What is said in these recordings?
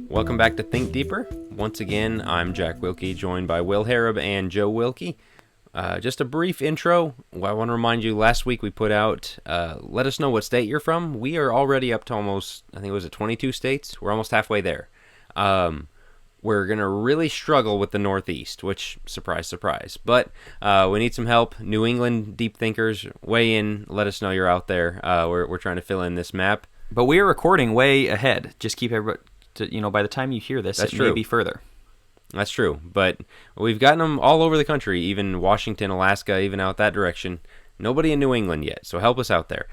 Welcome back to Think Deeper. Once again, I'm Jack Wilkie, joined by Will Harrop and Joe Wilkie. Just a brief intro. I want to remind you, last week we put out, let us know what state you're from. We are already up to almost, I think it was 22 states. We're almost halfway there. We're going to really struggle with the Northeast, which, surprise, surprise. But we need some help. New England deep thinkers, weigh in. Let us know you're out there. We're trying to fill in this map. But we are recording way ahead. Just keep everybody, by the time you hear this, That's it true. may be further. That's true, but we've gotten them all over the country, even Washington, Alaska, even out that direction. Nobody in New England yet, so help us out there.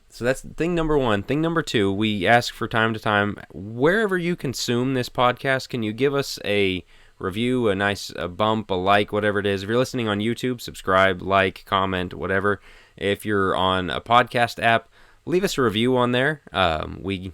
So that's thing number one. Thing number two, we ask for time to time, wherever you consume this podcast, can you give us a review, a bump, a like, whatever it is. If you're listening on YouTube, subscribe, like, comment, whatever. If you're on a podcast app, leave us a review on there. We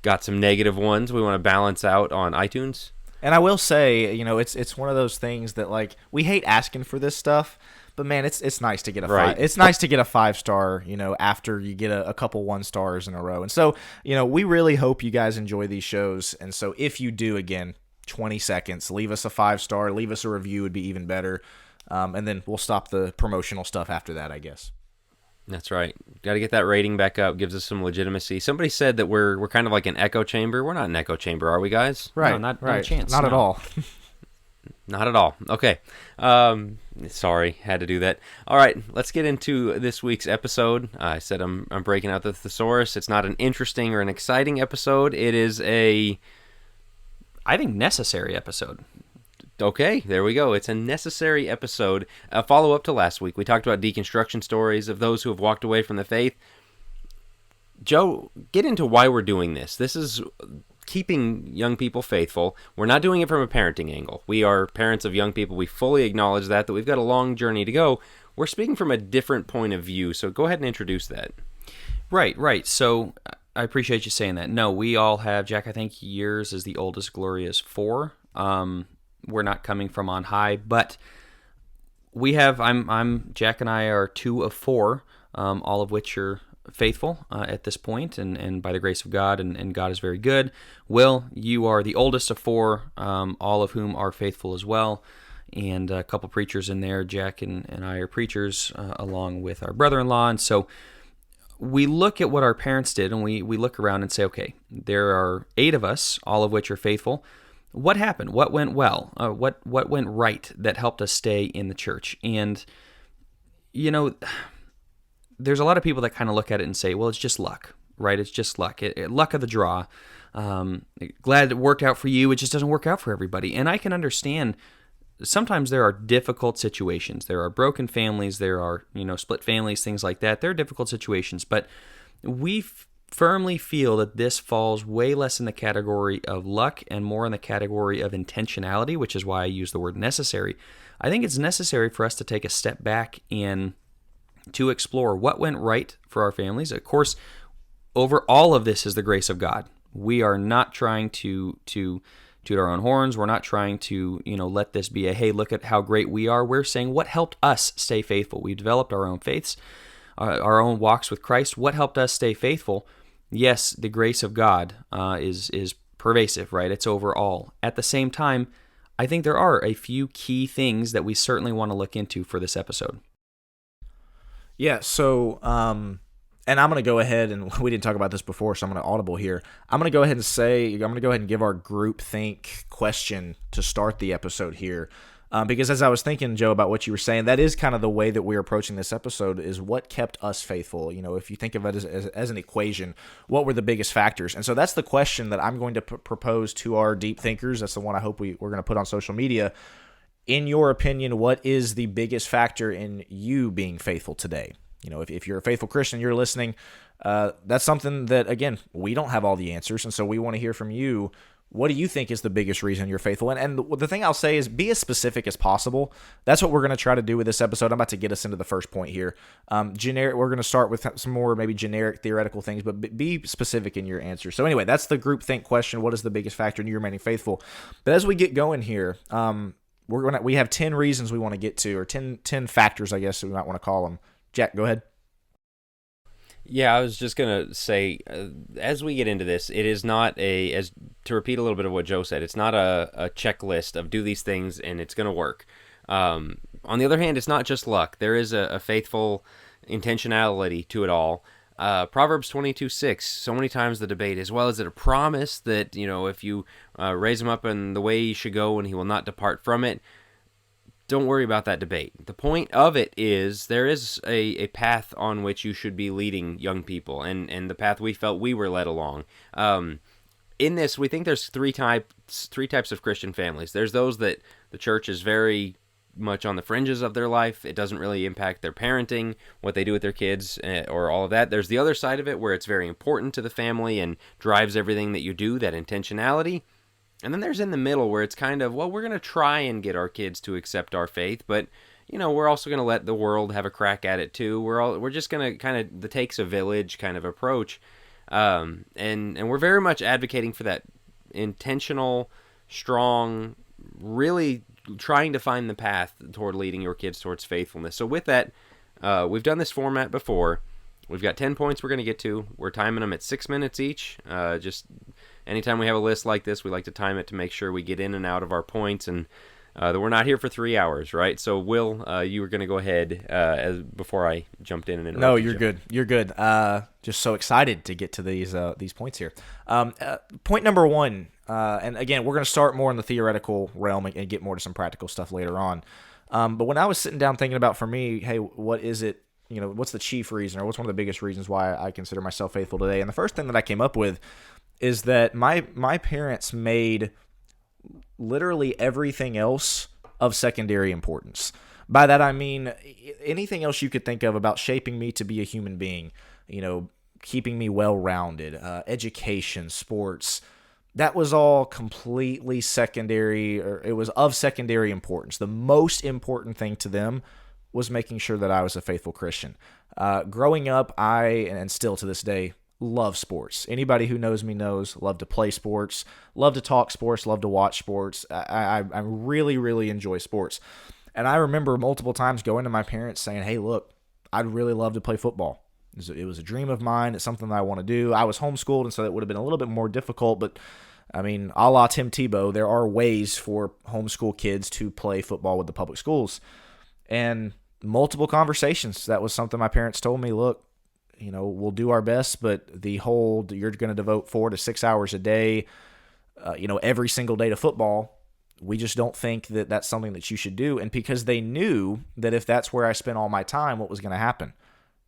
got some negative ones we want to balance out on iTunes. And I will say, it's one of those things that, like, we hate asking for this stuff, but man, it's nice to get a right. It's nice to get a 5-star, after you get a couple 1-stars in a row. And so, we really hope you guys enjoy these shows. And so if you do, again, 20 seconds, leave us a 5-star, leave us a review would be even better. And then we'll stop the promotional stuff after that, I guess. That's right. Got to get that rating back up. Gives us some legitimacy. Somebody said that we're kind of like an echo chamber. We're not an echo chamber, are we, guys? Right. No, not right. a chance. Not no. at all. Not at all. Okay. Sorry, had to do that. All right, let's get into this week's episode. I said I'm breaking out the thesaurus. It's not an interesting or an exciting episode. It is I think necessary episode. Okay, there we go. It's a necessary episode. A follow-up to last week. We talked about deconstruction stories of those who have walked away from the faith. Joe, get into why we're doing this. This is keeping young people faithful. We're not doing it from a parenting angle. We are parents of young people. We fully acknowledge that we've got a long journey to go. We're speaking from a different point of view, so go ahead and introduce that. Right. So I appreciate you saying that. No, we all have, Jack, I think yours is the oldest, Gloria's 4. We're not coming from on high, but we have. Jack and I are 2 of 4, all of which are faithful at this point, and by the grace of God, and God is very good. Will, you are the oldest of 4, all of whom are faithful as well, and a couple preachers in there. Jack and I are preachers, along with our brother-in-law, and so we look at what our parents did, and we look around and say, okay, there are 8 of us, all of which are faithful. What happened? What went well? What went right that helped us stay in the church? And, there's a lot of people that kind of look at it and say, well, it's just luck, right? It's just luck. Luck of the draw. Glad it worked out for you. It just doesn't work out for everybody. And I can understand sometimes there are difficult situations. There are broken families. There are, split families, things like that. There are difficult situations. But we firmly feel that this falls way less in the category of luck and more in the category of intentionality, which is why I use the word necessary. I think it's necessary for us to take a step back and to explore what went right for our families. Of course, over all of this is the grace of God. We are not trying to toot our own horns. We're not trying to, let this be a, hey, look at how great we are. We're saying what helped us stay faithful. We've developed our own faiths, our own walks with Christ. What helped us stay faithful? Yes, the grace of God is pervasive, right? It's over all. At the same time, I think there are a few key things that we certainly want to look into for this episode. Yeah, so, and I'm going to go ahead, and we didn't talk about this before, so I'm going to audible here. I'm going to go ahead and give our group think question to start the episode here. Because as I was thinking, Joe, about what you were saying, that is kind of the way that we're approaching this episode, is what kept us faithful. If you think of it as an equation, what were the biggest factors? And so that's the question that I'm going to propose to our deep thinkers. That's the one I hope we're going to put on social media. In your opinion, what is the biggest factor in you being faithful today? If you're a faithful Christian, you're listening, that's something that, again, we don't have all the answers, and so we want to hear from you. What do you think is the biggest reason you're faithful? And the thing I'll say is be as specific as possible. That's what we're going to try to do with this episode. I'm about to get us into the first point here. We're going to start with some more maybe generic theoretical things, but be specific in your answer. So anyway, that's the group think question. What is the biggest factor in you remaining faithful? But as we get going here, we have 10 reasons we want to get to, or 10 factors, I guess we might want to call them. Jack, go ahead. Yeah, I was just gonna say, as we get into this, it is not as to repeat a little bit of what Joe said. It's not a checklist of do these things and it's gonna work. On the other hand, it's not just luck. There is a faithful intentionality to it all. Proverbs 22:6. So many times the debate is, well, is it a promise that if you raise him up in the way he should go and he will not depart from it? Don't worry about that debate. The point of it is there is a path on which you should be leading young people, and the path we felt we were led along. In this, we think there's three types of Christian families. There's those that the church is very much on the fringes of their life. It doesn't really impact their parenting, what they do with their kids, or all of that. There's the other side of it where it's very important to the family and drives everything that you do, that intentionality. And then there's in the middle where it's kind of, well, we're going to try and get our kids to accept our faith, but we're also going to let the world have a crack at it too. We're just going to kind of the takes a village kind of approach, and we're very much advocating for that intentional, strong, really trying to find the path toward leading your kids towards faithfulness. So with that, we've done this format before. We've got 10 points we're going to get to. We're timing them at 6 minutes each. Just anytime we have a list like this, we like to time it to make sure we get in and out of our points, and that we're not here for 3 hours, right? So, Will, you were going to go ahead before I jumped in and interrupted. No, you're good. You're good. Just so excited to get to these points here. Point number one, and again, we're going to start more in the theoretical realm and get more to some practical stuff later on. But when I was sitting down thinking about, for me, hey, what is it? What's the chief reason, or what's one of the biggest reasons why I consider myself faithful today? And the first thing that I came up with is that my parents made literally everything else of secondary importance. By that I mean anything else you could think of about shaping me to be a human being, keeping me well-rounded, education, sports. That was all completely secondary, or it was of secondary importance. The most important thing to them was making sure that I was a faithful Christian. Growing up, and still to this day, love sports. Anybody who knows me knows, love to play sports, love to talk sports, love to watch sports. I really, really enjoy sports. And I remember multiple times going to my parents saying, hey, look, I'd really love to play football. It was a dream of mine. It's something that I want to do. I was homeschooled, and so it would have been a little bit more difficult, but I mean, a la Tim Tebow, there are ways for homeschool kids to play football with the public schools. And multiple conversations, that was something my parents told me, look, we'll do our best, but you're going to devote 4 to 6 hours a day, every single day to football. We just don't think that that's something that you should do. And because they knew that if that's where I spent all my time, what was going to happen?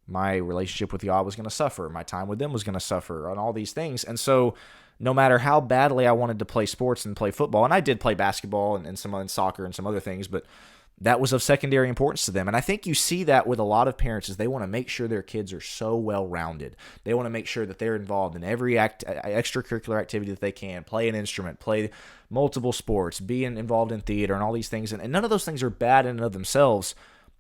My relationship with God was going to suffer. My time with them was going to suffer, and all these things. And so no matter how badly I wanted to play sports and play football, and I did play basketball and soccer and some other things, but that was of secondary importance to them. And I think you see that with a lot of parents is they want to make sure their kids are so well-rounded. They want to make sure that they're involved in every extracurricular activity that they can, play an instrument, play multiple sports, being involved in theater and all these things. And none of those things are bad in and of themselves,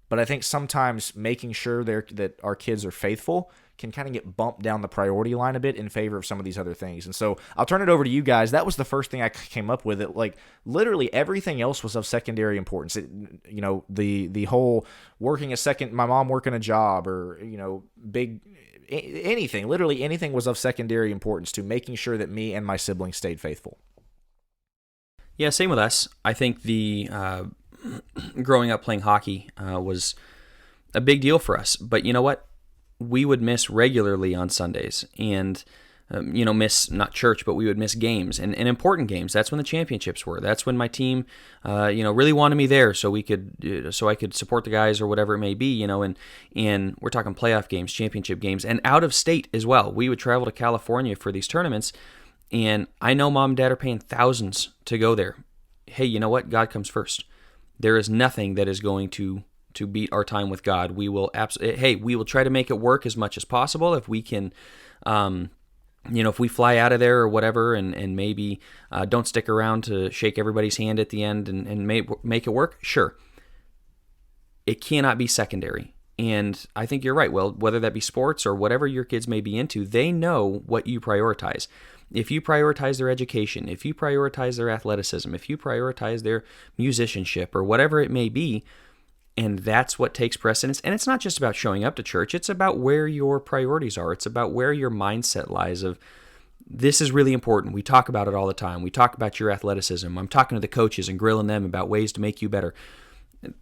but I think sometimes making sure that our kids are faithful can kind of get bumped down the priority line a bit in favor of some of these other things. And so I'll turn it over to you guys. That was the first thing I came up with. It like literally everything else was of secondary importance. The whole working my mom working a job, or literally anything was of secondary importance to making sure that me and my siblings stayed faithful. Yeah, same with us. I think the growing up playing hockey was a big deal for us. But you know what? We would miss regularly on Sundays, and miss not church, but we would miss games and important games. That's when the championships were. That's when my team, really wanted me there, so I could support the guys or whatever it may be. And we're talking playoff games, championship games, and out of state as well. We would travel to California for these tournaments, and I know mom and dad are paying thousands to go there. Hey, you know what? God comes first. There is nothing that is going to beat our time with God. We will we will try to make it work as much as possible. If we can, if we fly out of there or whatever, and maybe don't stick around to shake everybody's hand at the end and make it work, sure. It cannot be secondary. And I think you're right, Will, whether that be sports or whatever your kids may be into, they know what you prioritize. If you prioritize their education, if you prioritize their athleticism, if you prioritize their musicianship or whatever it may be, and that's what takes precedence. And it's not just about showing up to church. It's about where your priorities are. It's about where your mindset lies of, this is really important. We talk about it all the time. We talk about your athleticism. I'm talking to the coaches and grilling them about ways to make you better.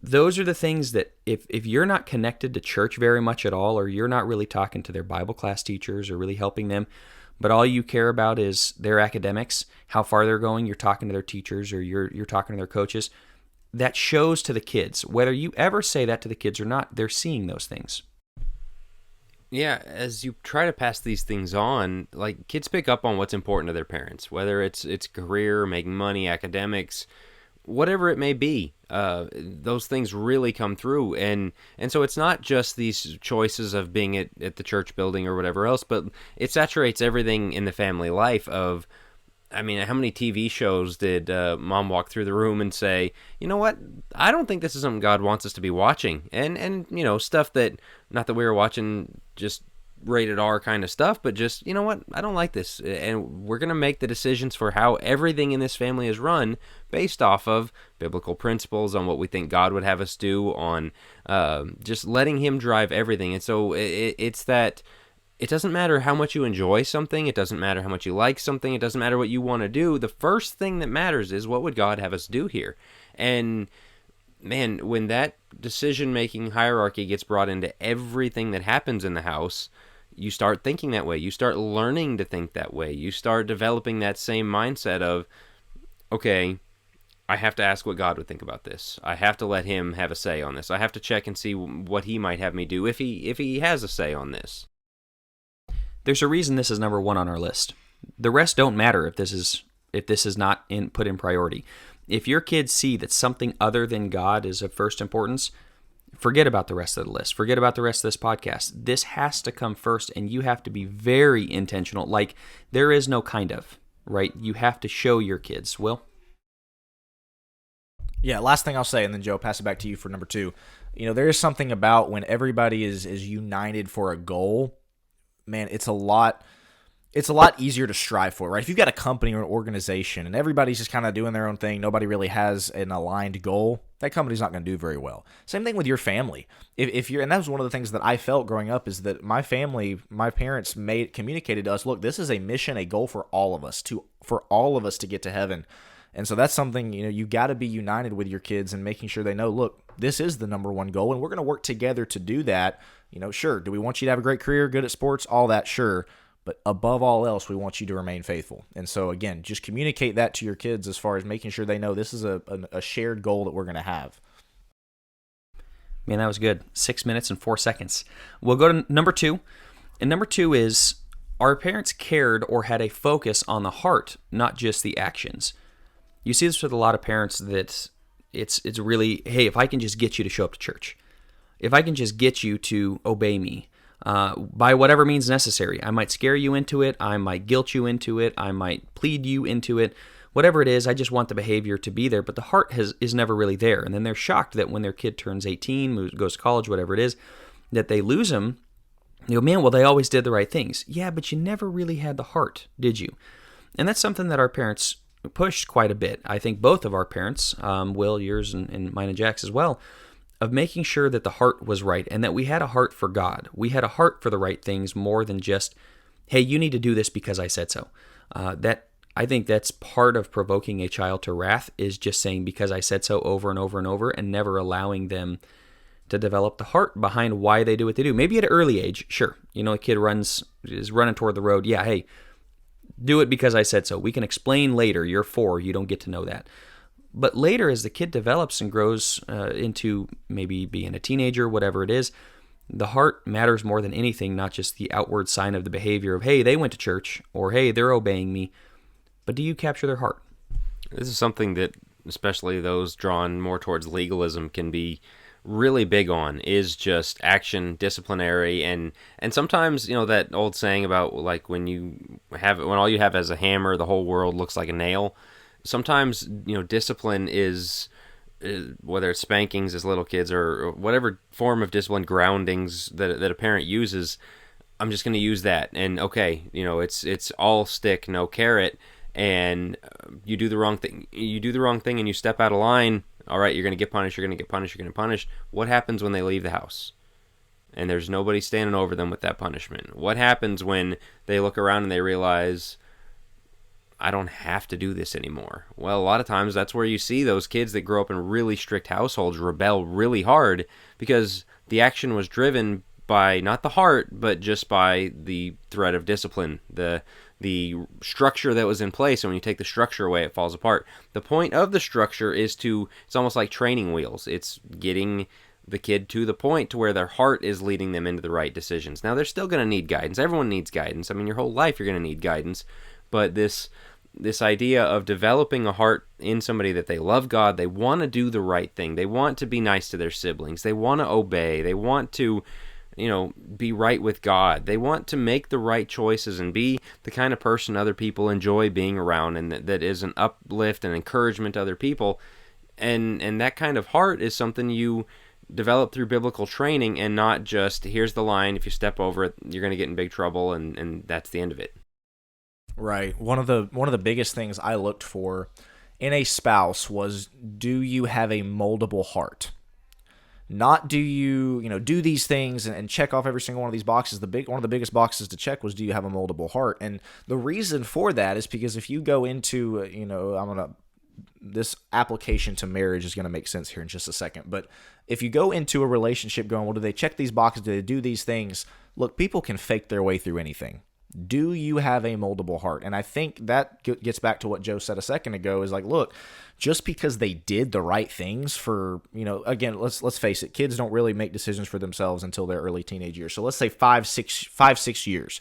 Those are the things that if you're not connected to church very much at all, or you're not really talking to their Bible class teachers or really helping them, but all you care about is their academics, how far they're going, you're talking to their teachers or you're talking to their coaches, that shows to the kids. Whether you ever say that to the kids or not, they're seeing those things. Yeah, as you try to pass these things on, like, kids pick up on what's important to their parents, whether it's career, making money, academics, whatever it may be. Those things really come through, and so it's not just these choices of being at the church building or whatever else, but it saturates everything in the family life of, I mean, how many TV shows did mom walk through the room and say, you know what, I don't think this is something God wants us to be watching, and you know, stuff that, not that we were watching just rated R kind of stuff, but just, you know what, I don't like this, and we're going to make the decisions for how everything in this family is run based off of biblical principles, on what we think God would have us do, on just letting him drive everything. And so it's that it doesn't matter how much you enjoy something, it doesn't matter how much you like something, it doesn't matter what you want to do. The first thing that matters is, what would God have us do here? And man, when that decision-making hierarchy gets brought into everything that happens in the house, you start thinking that way. You start learning to think that way. You start developing that same mindset of, okay, I have to ask what God would think about this. I have to let him have a say on this. I have to check and see what he might have me do if he has a say on this. There's a reason this is number one on our list. The rest don't matter if this is not put in priority. If your kids see that something other than God is of first importance, forget about the rest of the list. Forget about the rest of this podcast. This has to come first, and you have to be very intentional. Like, there is no kind of, right? You have to show your kids. Will? Yeah, last thing I'll say, and then Joe, pass it back to you for number 2. You know, there is something about when everybody is united for a goal, man, it's a lot easier to strive for, right? If you've got a company or an organization and everybody's just kind of doing their own thing, nobody really has an aligned goal, that company's not going to do very well. Same thing with your family. If you're, and that was one of the things that I felt growing up, is that my family, my parents communicated to us, look, this is a mission, a goal for all of us to get to heaven. And so that's something, you know, you got to be united with your kids and making sure they know, look, this is the number one goal, and we're going to work together to do that. You know, sure, do we want you to have a great career, good at sports, all that? Sure. But above all else, we want you to remain faithful. And so, again, just communicate that to your kids as far as making sure they know this is a shared goal that we're going to have. Man, that was good. 6 minutes and 4 seconds. We'll go to number 2. And number 2 is, our parents cared or had a focus on the heart, not just the actions. You see this with a lot of parents, that it's really, hey, if I can just get you to show up to church, if I can just get you to obey me, by whatever means necessary. I might scare you into it. I might guilt you into it. I might plead you into it. Whatever it is, I just want the behavior to be there, but the heart is never really there. And then they're shocked that when their kid turns 18, goes to college, whatever it is, that they lose them. You go, man, well, they always did the right things. Yeah, but you never really had the heart, did you? And that's something that our parents pushed quite a bit. I think both of our parents, Will, yours, and mine and Jack's as well, of making sure that the heart was right and that we had a heart for God. We had a heart for the right things more than just, hey, you need to do this because I said so. I think that's part of provoking a child to wrath, is just saying because I said so over and over and over, and never allowing them to develop the heart behind why they do what they do. Maybe at an early age, sure. You know, a kid is running toward the road. Yeah, hey, do it because I said so. We can explain later. You're 4. You don't get to know that. But later, as the kid develops and grows into maybe being a teenager, whatever it is, the heart matters more than anything, not just the outward sign of the behavior of, hey, they went to church, or hey, they're obeying me. But do you capture their heart? This is something that especially those drawn more towards legalism can be really big on, is just action, disciplinary, and sometimes, you know, that old saying about, like, when all you have is a hammer, the whole world looks like a nail. Sometimes, you know, discipline is whether it's spankings as little kids or whatever form of discipline, groundings that a parent uses, I'm just going to use that. And okay, it's all stick, no carrot. And you do the wrong thing. You do the wrong thing, and you step out of line. All right, you're going to get punished. You're going to get punished. You're going to punish. What happens when they leave the house? And there's nobody standing over them with that punishment. What happens when they look around and they realize, I don't have to do this anymore? Well, a lot of times that's where you see those kids that grow up in really strict households rebel really hard because the action was driven by not the heart, but just by the threat of discipline, the structure that was in place. And when you take the structure away, it falls apart. The point of the structure is it's almost like training wheels. It's getting the kid to the point to where their heart is leading them into the right decisions. Now, they're still going to need guidance. Everyone needs guidance. I mean, your whole life you're going to need guidance. But this idea of developing a heart in somebody that they love God, they want to do the right thing. They want to be nice to their siblings. They want to obey. They want to be right with God. They want to make the right choices and be the kind of person other people enjoy being around, and that is an uplift and encouragement to other people. And that kind of heart is something you develop through biblical training, and not just, here's the line, if you step over it, you're going to get in big trouble, and that's the end of it. Right. One of the biggest things I looked for in a spouse was, do you have a moldable heart? Not do you do these things and check off every single one of these boxes. One of the biggest boxes to check was, do you have a moldable heart? And the reason for that is because if you go into this application to marriage is going to make sense here in just a second. But if you go into a relationship going, well, do they check these boxes? Do they do these things? Look, people can fake their way through anything. Do you have a moldable heart? And I think that gets back to what Joe said a second ago, is like, look, just because they did the right things for, again, let's face it, kids don't really make decisions for themselves until their early teenage years. So let's say 5-6 years.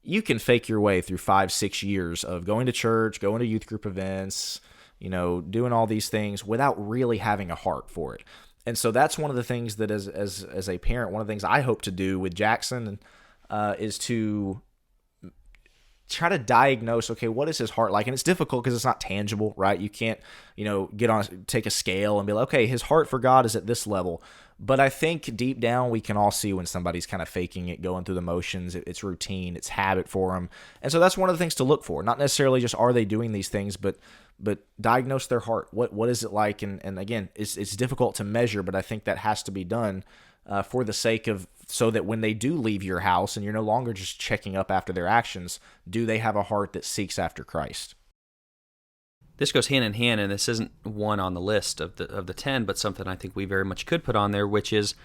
You can fake your way through 5-6 years of going to church, going to youth group events, doing all these things without really having a heart for it. And so that's one of the things that as a parent, one of the things I hope to do with Jackson is to try to diagnose, okay, what is his heart like? And it's difficult because it's not tangible, right? You can't, take a scale and be like, okay, his heart for God is at this level. But I think deep down we can all see when somebody's kind of faking it, going through the motions. It's routine, it's habit for them. And so that's one of the things to look for. Not necessarily just are they doing these things, but diagnose their heart. What is it like? And again, it's difficult to measure, but I think that has to be done for the sake of, so that when they do leave your house and you're no longer just checking up after their actions, do they have a heart that seeks after Christ? This goes hand in hand, and this isn't one on the list of the 10, but something I think we very much could put on there, which is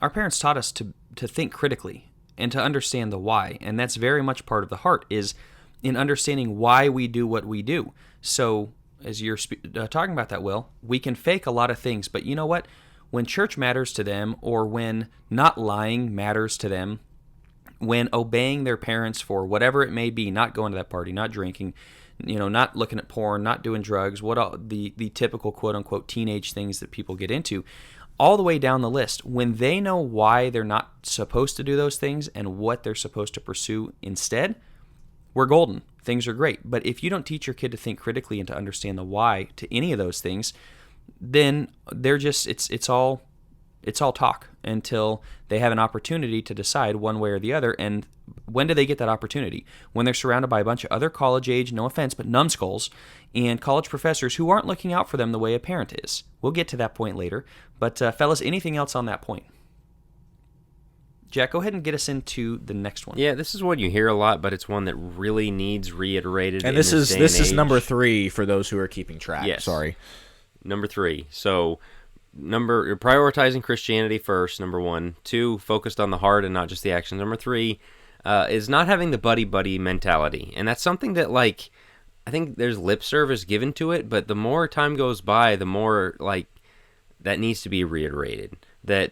our parents taught us to think critically and to understand the why, and that's very much part of the heart, is in understanding why we do what we do. So as you're talking about that, Will, we can fake a lot of things, but you know what? When church matters to them, or when not lying matters to them, when obeying their parents for whatever it may be, not going to that party, not drinking, not looking at porn, not doing drugs, the typical quote-unquote teenage things that people get into, all the way down the list, when they know why they're not supposed to do those things and what they're supposed to pursue instead, we're golden. Things are great. But if you don't teach your kid to think critically and to understand the why to any of those things, then they're just it's all talk until they have an opportunity to decide one way or the other. And when do they get that opportunity? When they're surrounded by a bunch of other college age, no offense, but numbskulls and college professors who aren't looking out for them the way a parent is. We'll get to that point later. But fellas, anything else on that point? Jack, go ahead and get us into the next one. Yeah, this is one you hear a lot, but it's one that really needs reiterated. And this is number 3 for those who are keeping track. Yes. Sorry. Number 3. So, prioritizing Christianity first, number 1. 2, focused on the heart and not just the actions. Number 3 is not having the buddy-buddy mentality. And that's something that, I think there's lip service given to it, but the more time goes by, the more, that needs to be reiterated. That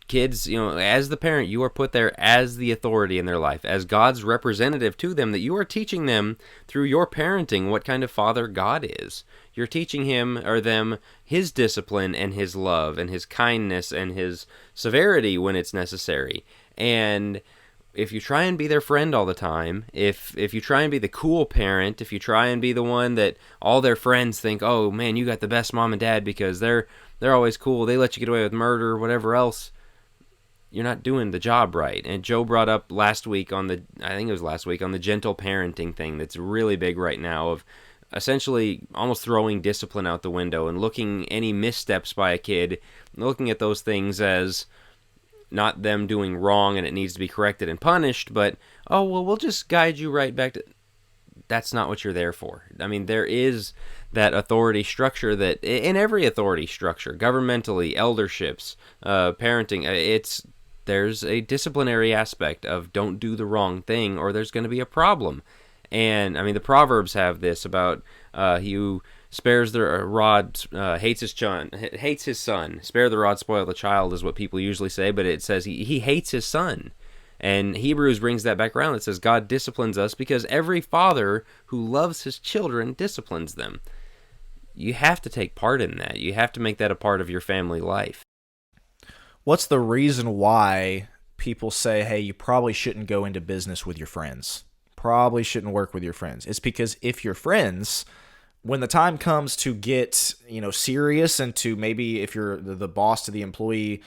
kids, as the parent, you are put there as the authority in their life, as God's representative to them, that you are teaching them through your parenting what kind of father God is. You're teaching him or them his discipline and his love and his kindness and his severity when it's necessary. And if you try and be their friend all the time, if you try and be the cool parent, if you try and be the one that all their friends think, oh man, you got the best mom and dad because they're always cool, they let you get away with murder or whatever else, you're not doing the job right. And Joe brought up last week on the, I think it was last week, on the gentle parenting thing that's really big right now, of essentially almost throwing discipline out the window and looking any missteps by a kid, looking at those things as not them doing wrong and it needs to be corrected and punished, but, oh, well, we'll just guide you right back to... That's not what you're there for. I mean, there is that authority structure that, in every authority structure, governmentally, elderships, parenting, there's a disciplinary aspect of don't do the wrong thing or there's going to be a problem. And, I mean, the Proverbs have this about he who spares the rod hates his son. Spare the rod, spoil the child is what people usually say, but it says he hates his son. And Hebrews brings that back around. It says God disciplines us because every father who loves his children disciplines them. You have to take part in that. You have to make that a part of your family life. What's the reason why people say, hey, you probably shouldn't go into business with your friends? Probably shouldn't work with your friends. It's because if you're friends, when the time comes to get, serious and to maybe if you're the boss to the employee,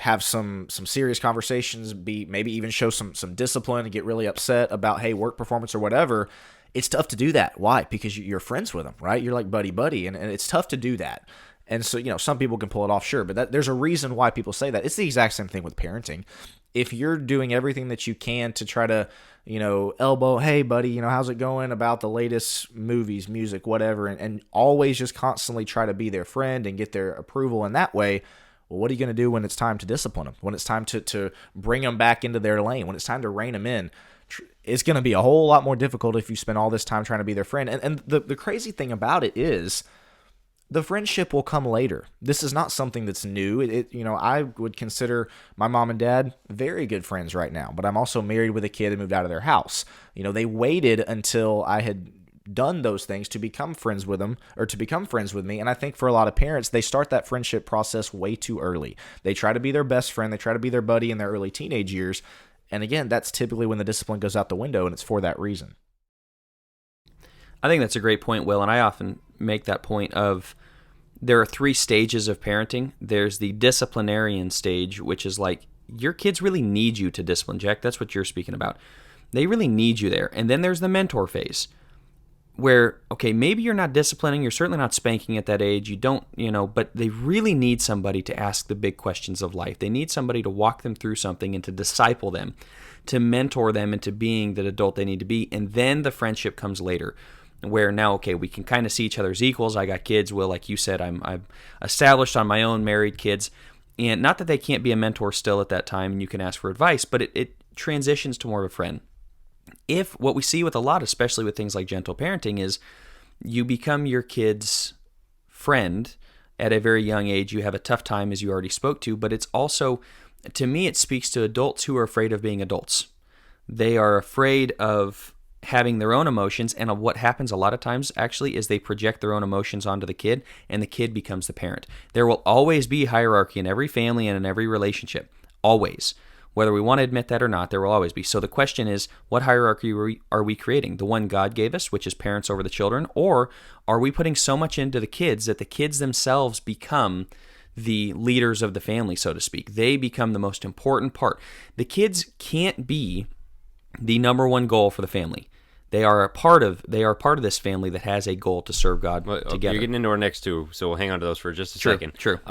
have some serious conversations, maybe even show some discipline and get really upset about, hey, work performance or whatever, it's tough to do that. Why? Because you're friends with them, right? You're like buddy, and it's tough to do that. And so, some people can pull it off, sure, but there's a reason why people say that. It's the exact same thing with parenting. If you're doing everything that you can to try to, elbow, hey, buddy, how's it going about the latest movies, music, whatever, and always just constantly try to be their friend and get their approval in that way, well, what are you going to do when it's time to discipline them? When it's time to bring them back into their lane? When it's time to rein them in? It's going to be a whole lot more difficult if you spend all this time trying to be their friend. And the crazy thing about it is the friendship will come later. This is not something that's new. I would consider my mom and dad very good friends right now, but I'm also married with a kid that moved out of their house. They waited until I had done those things to become friends with them or to become friends with me. And I think for a lot of parents, they start that friendship process way too early. They try to be their best friend. They try to be their buddy in their early teenage years. And again, that's typically when the discipline goes out the window, and it's for that reason. I think that's a great point, Will, and I often make that point of there are 3 stages of parenting. There's the disciplinarian stage, which is like your kids really need you to discipline. Jack, that's what you're speaking about. They really need you there. And then there's the mentor phase where, okay, maybe you're not disciplining, you're certainly not spanking at that age, you don't, but they really need somebody to ask the big questions of life. They need somebody to walk them through something and to disciple them, to mentor them into being the adult they need to be. And then the friendship comes later, where now, okay, we can kind of see each other's equals. I got kids, Will, like you said, I'm established on my own, married kids, and not that they can't be a mentor still at that time and you can ask for advice, but it transitions to more of a friend. If what we see with a lot, especially with things like gentle parenting, is you become your kid's friend at a very young age, you have a tough time, as you already spoke to, but it's also, to me, it speaks to adults who are afraid of being adults. They are afraid of having their own emotions, and what happens a lot of times actually is they project their own emotions onto the kid, and the kid becomes the parent. There will always be hierarchy in every family and in every relationship, always. Whether we want to admit that or not, there will always be. So the question is, what hierarchy are we creating? The one God gave us, which is parents over the children, or are we putting so much into the kids that the kids themselves become the leaders of the family, so to speak? They become the most important part. The kids can't be the number one goal for the family. They are a part of this family that has a goal to serve God together. You're getting into our next 2, so we'll hang on to those for just a second. Sure.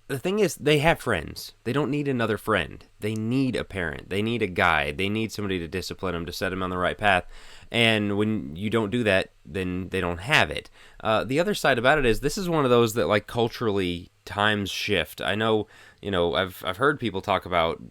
The thing is, they have friends. They don't need another friend. They need a parent. They need a guide. They need somebody to discipline them, to set them on the right path. And when you don't do that, then they don't have it. The other side about it is this is one of those that, like, culturally times shift. I know, I've heard people talk about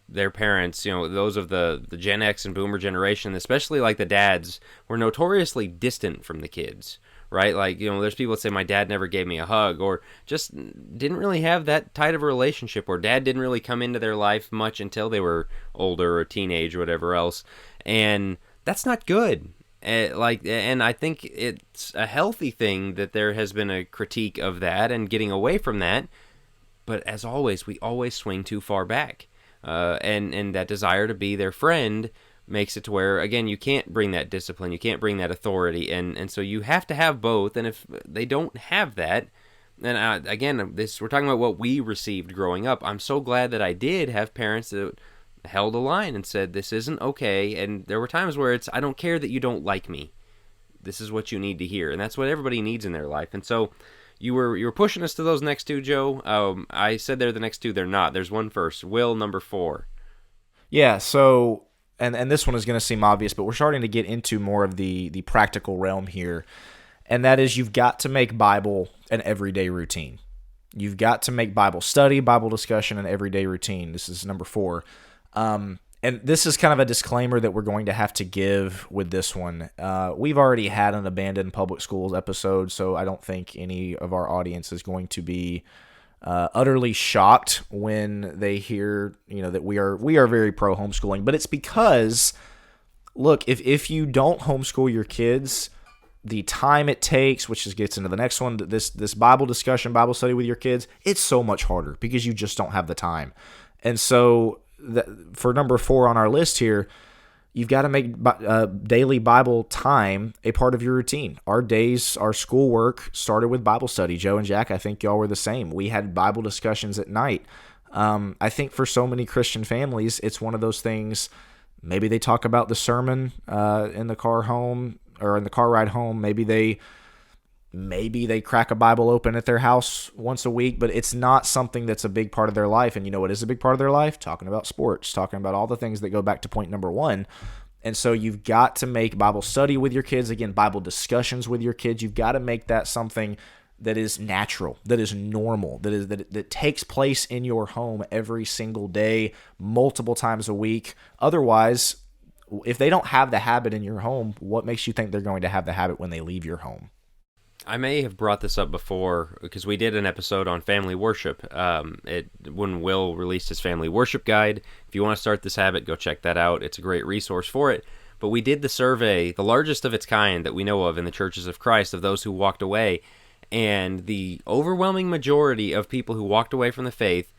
their parents, those of the Gen X and Boomer generation, especially like the dads, were notoriously distant from the kids. Right? Like, there's people that say my dad never gave me a hug, or just didn't really have that tight of a relationship, or dad didn't really come into their life much until they were older or teenage or whatever else. And that's not good. And I think it's a healthy thing that there has been a critique of that and getting away from that. But as always, we always swing too far back. And that desire to be their friend makes it to where, again, you can't bring that discipline, you can't bring that authority, and so you have to have both, and if they don't have that, And again, we're talking about what we received growing up. I'm so glad that I did have parents that held a line and said, this isn't okay. And there were times where I don't care that you don't like me. This is what you need to hear. And that's what everybody needs in their life. And so you were pushing us to those next two, Joe. I said they're the next two. They're not. There's one first. Will, number 4. Yeah, so and this one is going to seem obvious, but we're starting to get into more of the practical realm here. And that is, you've got to make Bible an everyday routine. You've got to make Bible study, Bible discussion an everyday routine. This is number 4. And this is kind of a disclaimer that we're going to have to give with this one. We've already had an abandoned public schools episode, so I don't think any of our audience is going to be utterly shocked when they hear, that we are very pro homeschooling. But it's because, look, if you don't homeschool your kids, the time it takes, which just gets into the next one, this Bible discussion, Bible study with your kids, it's so much harder because you just don't have the time. And so for number 4 on our list here, you've got to make daily Bible time a part of your routine. Our schoolwork started with Bible study. Joe and Jack, I think y'all were the same. We had Bible discussions at night. I think for so many Christian families, it's one of those things. Maybe they talk about the sermon in the car home or in the car ride home. Maybe they crack a Bible open at their house once a week, but it's not something that's a big part of their life. And you know what is a big part of their life? Talking about sports, talking about all the things that go back to point number 1. And so you've got to make Bible study with your kids, again, Bible discussions with your kids. You've got to make that something that is natural, that is normal, that takes place in your home every single day, multiple times a week. Otherwise, if they don't have the habit in your home, what makes you think they're going to have the habit when they leave your home? I may have brought this up before because we did an episode on family worship when Will released his family worship guide. If you want to start this habit, go check that out. It's a great resource for it. But we did the survey, the largest of its kind that we know of in the churches of Christ, of those who walked away. And the overwhelming majority of people who walked away from the faith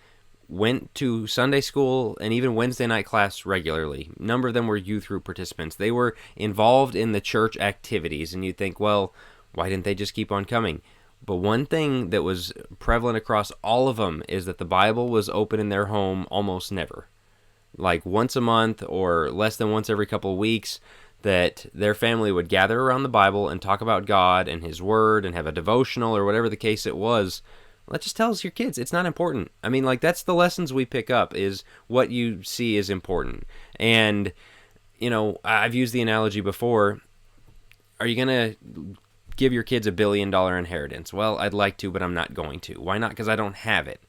went to Sunday school and even Wednesday night class regularly. A number of them were youth group participants. They were involved in the church activities. And you'd think, well, why didn't they just keep on coming? But one thing that was prevalent across all of them is that the Bible was open in their home almost never. Like once a month or less than once every couple of weeks, that their family would gather around the Bible and talk about God and His Word and have a devotional or whatever the case it was. That just tells your kids it's not important. I mean, like, that's the lessons we pick up, is what you see is important. And, I've used the analogy before. Are you going to give your kids $1 billion inheritance? Well, I'd like to, but I'm not going to. Why not? Because I don't have it.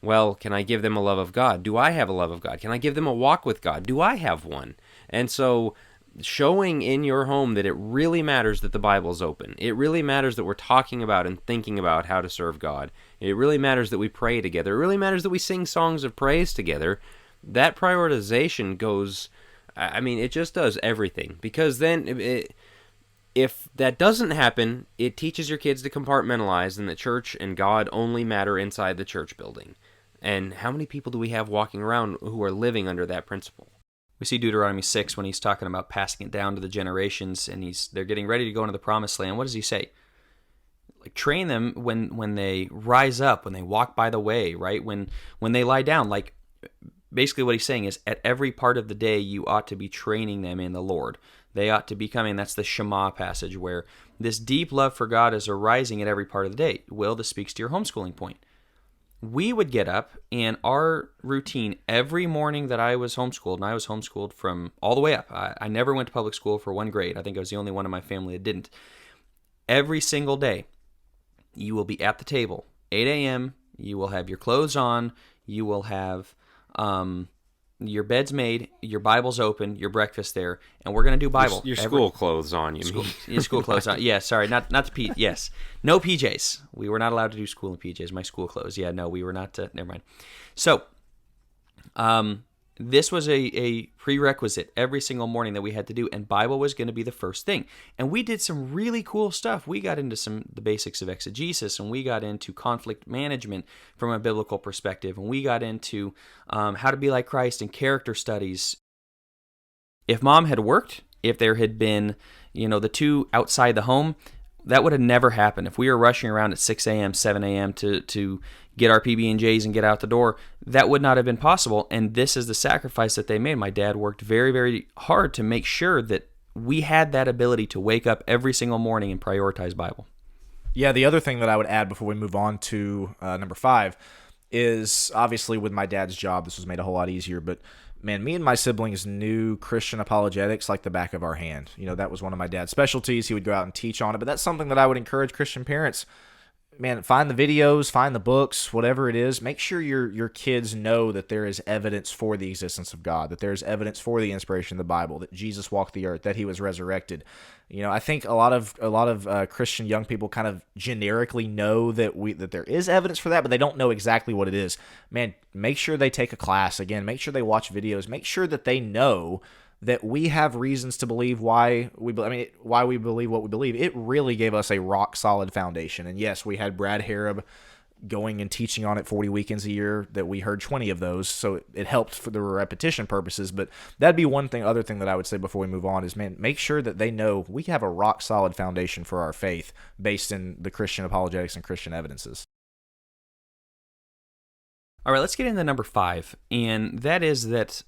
Well, can I give them a love of God? Do I have a love of God? Can I give them a walk with God? Do I have one? And so showing in your home that it really matters that the Bible's open. It really matters that we're talking about and thinking about how to serve God. It really matters that we pray together. It really matters that we sing songs of praise together. That prioritization goes, it just does everything. Because then if that doesn't happen, it teaches your kids to compartmentalize and that church and God only matter inside the church building. And how many people do we have walking around who are living under that principle? We see Deuteronomy 6 when he's talking about passing it down to the generations, and they're getting ready to go into the promised land. What does he say? Like, train them when they rise up, when they walk by the way, right? When they lie down. Like, basically what he's saying is at every part of the day you ought to be training them in the Lord. They ought to be coming. That's the Shema passage where this deep love for God is arising at every part of the day. Will, this speaks to your homeschooling point. We would get up, and our routine every morning that I was homeschooled, and I was homeschooled from all the way up. I never went to public school for one grade. I think I was the only one in my family that didn't. Every single day, you will be at the table, 8 a.m., you will have your clothes on, you will have your bed's made, your Bible's open, your breakfast there, and we're going to do Bible. Your school clothes on, you mean? Your school clothes on. Yeah, sorry, not the yes. No PJs. We were not allowed to do school in PJs. My school clothes. Yeah, no, we were not. Never mind. So, this was a prerequisite every single morning that we had to do, and Bible was going to be the first thing. And we did some really cool stuff. We got into the basics of exegesis, and we got into conflict management from a biblical perspective, and we got into how to be like Christ and character studies. If mom had worked, if there had been, the two outside the home, that would have never happened. If we were rushing around at 6 a.m., 7 a.m. to get our PB&Js and get out the door, that would not have been possible. And this is the sacrifice that they made. My dad worked very, very hard to make sure that we had that ability to wake up every single morning and prioritize Bible. Yeah, the other thing that I would add before we move on to number 5 is obviously with my dad's job, this was made a whole lot easier, but man, me and my siblings knew Christian apologetics like the back of our hand. You know, that was one of my dad's specialties. He would go out and teach on it, but that's something that I would encourage Christian parents. Man, find the videos, find the books, whatever it is. Make sure your kids know that there is evidence for the existence of God, that there is evidence for the inspiration of the Bible, that Jesus walked the earth, that he was resurrected. You know, I think a lot of Christian young people kind of generically know that there is evidence for that, but they don't know exactly what it is. Man, make sure they take a class. Again, make sure they watch videos. Make sure that they know that we have reasons to believe why we believe what we believe. It really gave us a rock solid foundation. And yes, we had Brad Harrop going and teaching on it 40 weekends a year, that we heard 20 of those, so it helped for the repetition purposes. But that'd be other thing that I would say before we move on is, man, make sure that they know we have a rock solid foundation for our faith based in the Christian apologetics and Christian evidences. All right, let's get into number 5, and that is that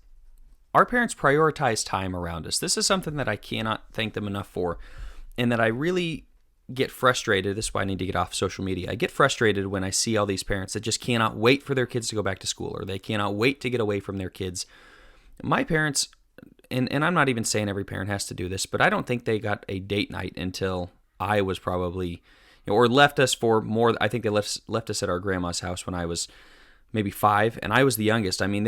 our parents prioritize time around us. This is something that I cannot thank them enough for, and that I really get frustrated. This is why I need to get off social media. I get frustrated when I see all these parents that just cannot wait for their kids to go back to school, or they cannot wait to get away from their kids. My parents, and I'm not even saying every parent has to do this, but I don't think they got a date night until I was probably, or left us for more. I think they left us at our grandma's house when I was maybe 5, and I was the youngest. I mean,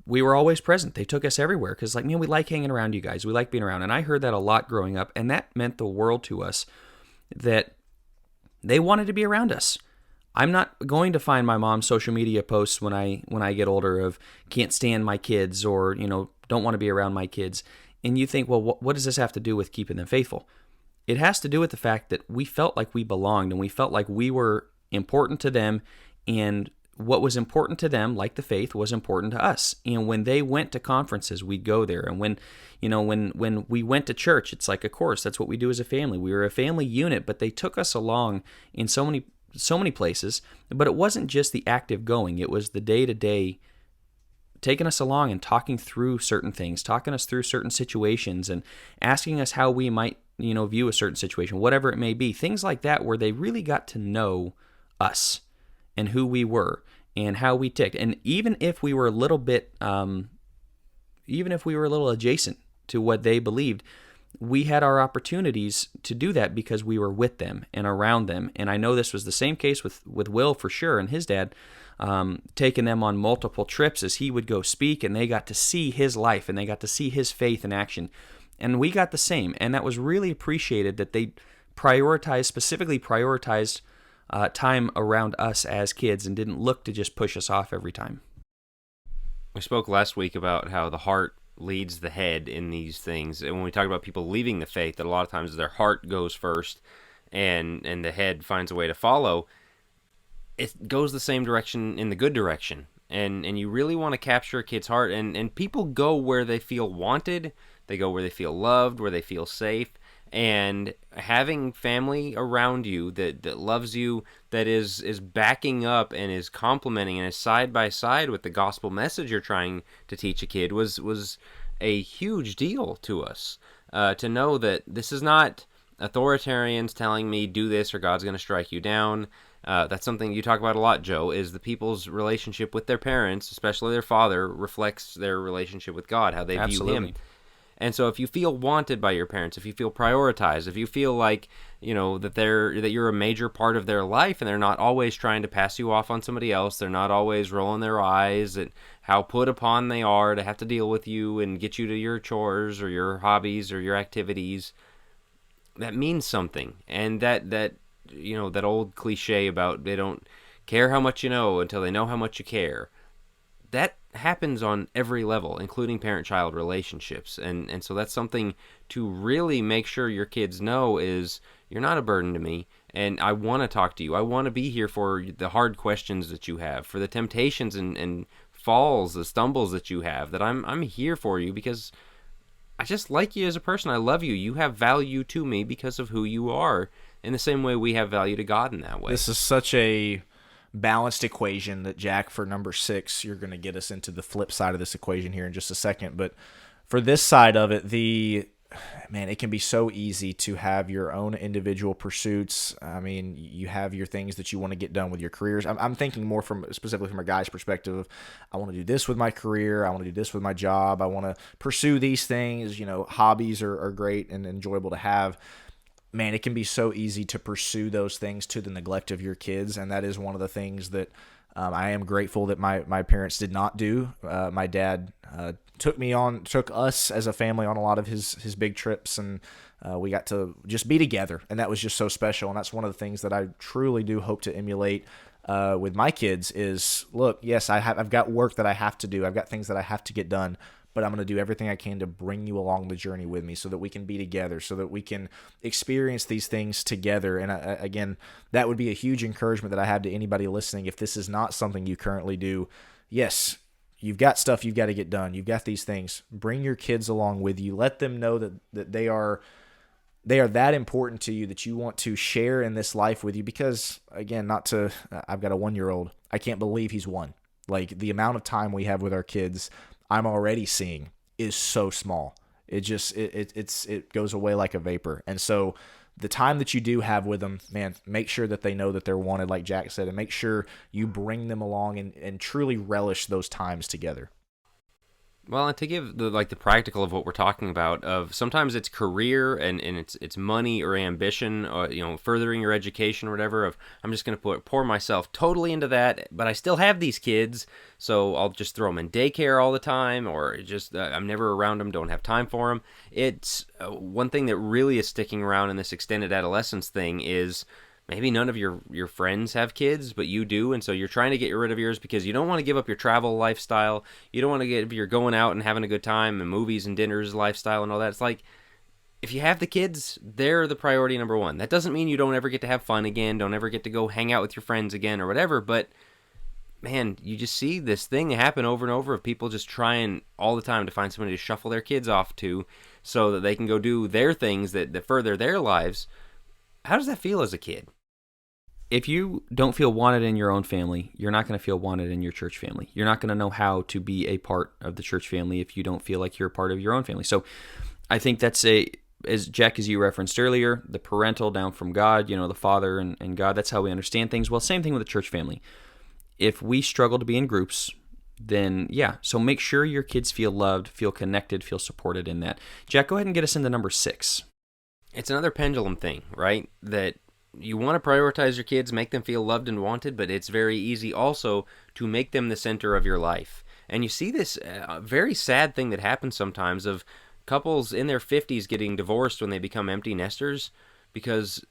we were always present. They took us everywhere because, like, man, we like hanging around you guys. We like being around. And I heard that a lot growing up, and that meant the world to us, that they wanted to be around us. I'm not going to find my mom's social media posts when I get older of can't stand my kids, or, you know, don't want to be around my kids. And you think, well, what does this have to do with keeping them faithful? It has to do with the fact that we felt like we belonged, and we felt like we were important to them, and what was important to them, like the faith, was important to us. And when they went to conferences, we'd go there. And when we went to church, it's like, of course, that's what we do as a family. We were a family unit, but they took us along in so many places. But it wasn't just the active going. It was the day-to-day taking us along and talking through certain things, talking us through certain situations, and asking us how we might, view a certain situation, whatever it may be. Things like that, where they really got to know us and who we were and how we ticked. And even if we were a little adjacent to what they believed, we had our opportunities to do that because we were with them and around them. And I know this was the same case with Will, for sure, and his dad, taking them on multiple trips as he would go speak, and they got to see his life and they got to see his faith in action. And we got the same. And that was really appreciated, that they specifically prioritized time around us as kids and didn't look to just push us off every time. We spoke last week about how the heart leads the head in these things. And when we talk about people leaving the faith, that a lot of times their heart goes first and the head finds a way to follow. It goes the same direction in the good direction. And you really want to capture a kid's heart. And people go where they feel wanted. They go where they feel loved, where they feel safe. And having family around you that loves you, that is backing up and is complimenting and is side by side with the gospel message you're trying to teach a kid was a huge deal to us. To know that this is not authoritarians telling me do this or God's going to strike you down. That's something you talk about a lot, Joe, is the people's relationship with their parents, especially their father, reflects their relationship with God, how they Absolutely. view him. And so if you feel wanted by your parents, if you feel prioritized, if you feel like, that you're a major part of their life and they're not always trying to pass you off on somebody else, they're not always rolling their eyes at how put upon they are to have to deal with you and get you to your chores or your hobbies or your activities, that means something. And that old cliche about they don't care how much you know until they know how much you care, that happens on every level, including parent-child relationships. And so that's something to really make sure your kids know is, you're not a burden to me, and I want to talk to you. I want to be here for the hard questions that you have, for the temptations and falls, the stumbles that you have, that I'm here for you, because I just like you as a person. I love you. You have value to me because of who you are, in the same way we have value to God in that way. This is such a balanced equation that, Jack, for number 6, you're going to get us into the flip side of this equation here in just a second. But for this side of it, it can be so easy to have your own individual pursuits. I mean, you have your things that you want to get done with your careers. I'm thinking more specifically from a guy's perspective of, I want to do this with my career. I want to do this with my job. I want to pursue these things. Hobbies are great and enjoyable to have. Man, it can be so easy to pursue those things to the neglect of your kids. And that is one of the things that I am grateful that my parents did not do. My dad took us as a family on a lot of his big trips, and we got to just be together, and that was just so special. And that's one of the things that I truly do hope to emulate with my kids is, look, yes, I've got work that I have to do. I've got things that I have to get done, but I'm going to do everything I can to bring you along the journey with me so that we can be together, so that we can experience these things together. And again, that would be a huge encouragement that I have to anybody listening. If this is not something you currently do, yes, you've got stuff you've got to get done. You've got these things. Bring your kids along with you. Let them know that they are that important to you, that you want to share in this life with you. Because, again, I've got a 1-year-old. I can't believe he's 1. Like, the amount of time we have with our kids, I'm already seeing is so small. It goes away like a vapor. And so the time that you do have with them, man, make sure that they know that they're wanted, like Jack said, and make sure you bring them along and truly relish those times together. Well, and to give the practical of what we're talking about, of sometimes it's career and it's money or ambition, or furthering your education or whatever. Of, I'm just going to pour myself totally into that, but I still have these kids, so I'll just throw them in daycare all the time, or just I'm never around them, don't have time for them. It's one thing that really is sticking around in this extended adolescence thing is, maybe none of your friends have kids, but you do, and so you're trying to get rid of yours because you don't want to give up your travel lifestyle. You don't want to if you're going out and having a good time and movies and dinners lifestyle and all that. It's like, if you have the kids, they're the priority number 1. That doesn't mean you don't ever get to have fun again, don't ever get to go hang out with your friends again or whatever, but man, you just see this thing happen over and over of people just trying all the time to find somebody to shuffle their kids off to so that they can go do their things that further their lives. How does that feel as a kid? If you don't feel wanted in your own family, you're not going to feel wanted in your church family. You're not going to know how to be a part of the church family if you don't feel like you're a part of your own family. So I think that's as Jack, as you referenced earlier, the parental down from God, the Father and God, that's how we understand things. Well, same thing with the church family. If we struggle to be in groups, then yeah. So make sure your kids feel loved, feel connected, feel supported in that. Jack, go ahead and get us into number 6. It's another pendulum thing, right? That you want to prioritize your kids, make them feel loved and wanted, but it's very easy also to make them the center of your life. And you see this very sad thing that happens sometimes of couples in their 50s getting divorced when they become empty nesters because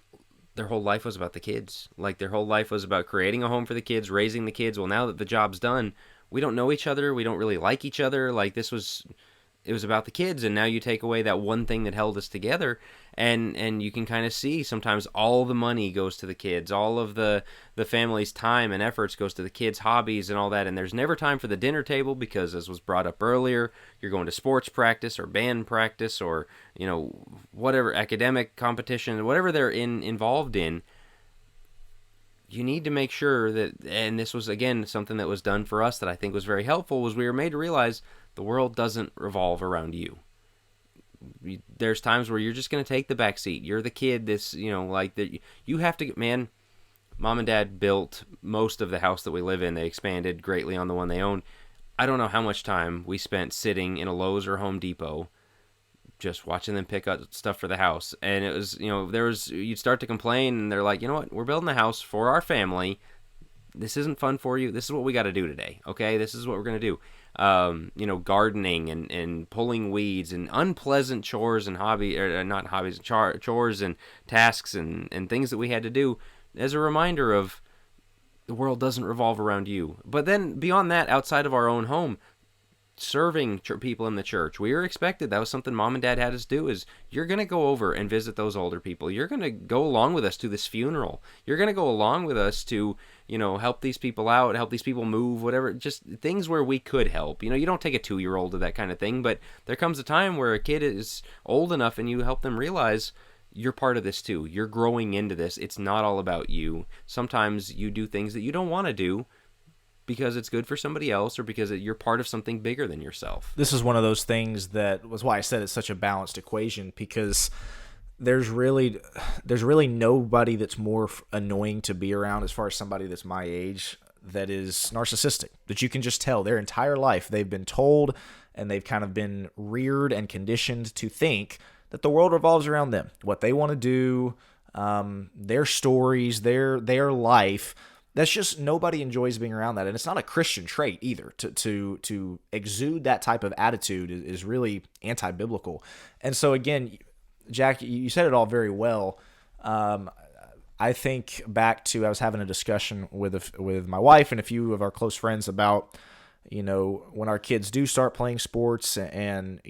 their whole life was about the kids. Like, their whole life was about creating a home for the kids, raising the kids. Well, now that the job's done, we don't know each other. We don't really like each other. Like, it was about the kids, and now you take away that one thing that held us together, and you can kind of see sometimes all the money goes to the kids, all of the family's time and efforts goes to the kids' hobbies and all that, and there's never time for the dinner table because, as was brought up earlier, you're going to sports practice or band practice or whatever, academic competition, whatever they're involved in. You need to make sure that, and this was again something that was done for us that I think was very helpful, was we were made to realize the world doesn't revolve around you. There's times where you're just going to take the back seat. You're the kid. You have to. Man, Mom and Dad built most of the house that we live in. They expanded greatly on the one they owned. I don't know how much time we spent sitting in a Lowe's or Home Depot, just watching them pick up stuff for the house. And it was, you'd start to complain, and they're like, you know what? We're building a house for our family. This isn't fun for you. This is what we got to do today. Okay, this is what we're gonna do. Gardening and pulling weeds and unpleasant chores and chores and tasks and things that we had to do as a reminder of the world doesn't revolve around you. But then beyond that, outside of our own home, serving people in the church. We were expected. That was something mom and dad had us do, is you're going to go over and visit those older people. You're going to go along with us to this funeral. You're going to go along with us to, help these people out, help these people move, whatever, just things where we could help. You don't take a 2-year-old to that kind of thing, but there comes a time where a kid is old enough and you help them realize you're part of this too. You're growing into this. It's not all about you. Sometimes you do things that you don't want to do because it's good for somebody else or because you're part of something bigger than yourself. This is one of those things that was why I said it's such a balanced equation, because there's really nobody that's more annoying to be around as far as somebody that's my age that is narcissistic, that you can just tell their entire life they've been told and they've kind of been reared and conditioned to think that the world revolves around them, what they want to do, their stories, their life. That's just, nobody enjoys being around that, and it's not a Christian trait either. To exude that type of attitude is really anti-biblical. And so again, Jack, you said it all very well. I think back to, I was having a discussion with my wife and a few of our close friends about, when our kids do start playing sports, and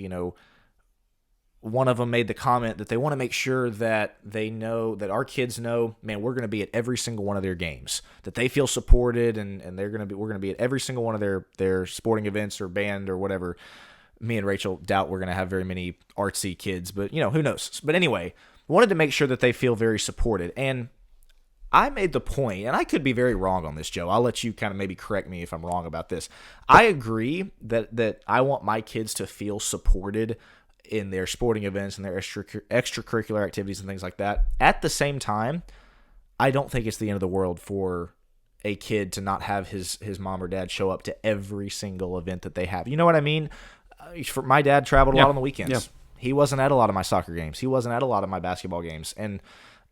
one of them made the comment that they want to make sure that they know, that our kids know, man, we're going to be at every single one of their games, that they feel supported, and we're going to be at every single one of their sporting events or band or whatever. Me and Rachel doubt we're going to have very many artsy kids, but who knows? But anyway, wanted to make sure that they feel very supported. And I made the point, and I could be very wrong on this, Joe. I'll let you kind of maybe correct me if I'm wrong about this. I agree that I want my kids to feel supported in their sporting events and their extracurricular activities and things like that. At the same time, I don't think it's the end of the world for a kid to not have his mom or dad show up to every single event that they have. You know what I mean? For my dad traveled a lot on the weekends. Yeah. He wasn't at a lot of my soccer games. He wasn't at a lot of my basketball games. And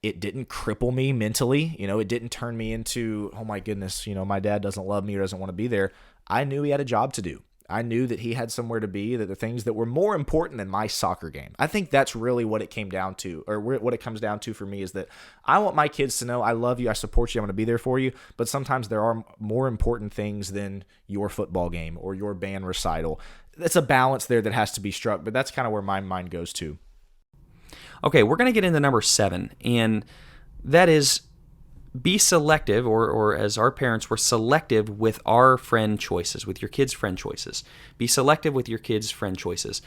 it didn't cripple me mentally. It didn't turn me into, oh my goodness, my dad doesn't love me or doesn't want to be there. I knew he had a job to do. I knew that he had somewhere to be, that the things that were more important than my soccer game. I think that's really what it came down to, or what it comes down to for me, is that I want my kids to know I love you, I support you, I'm going to be there for you, but sometimes there are more important things than your football game or your band recital. It's a balance there that has to be struck, but that's kind of where my mind goes to. Okay, we're going to get into number 7, and that is be selective, or as our parents were selective with our friend choices, with your kids' friend choices. Be selective with your kids' friend choices.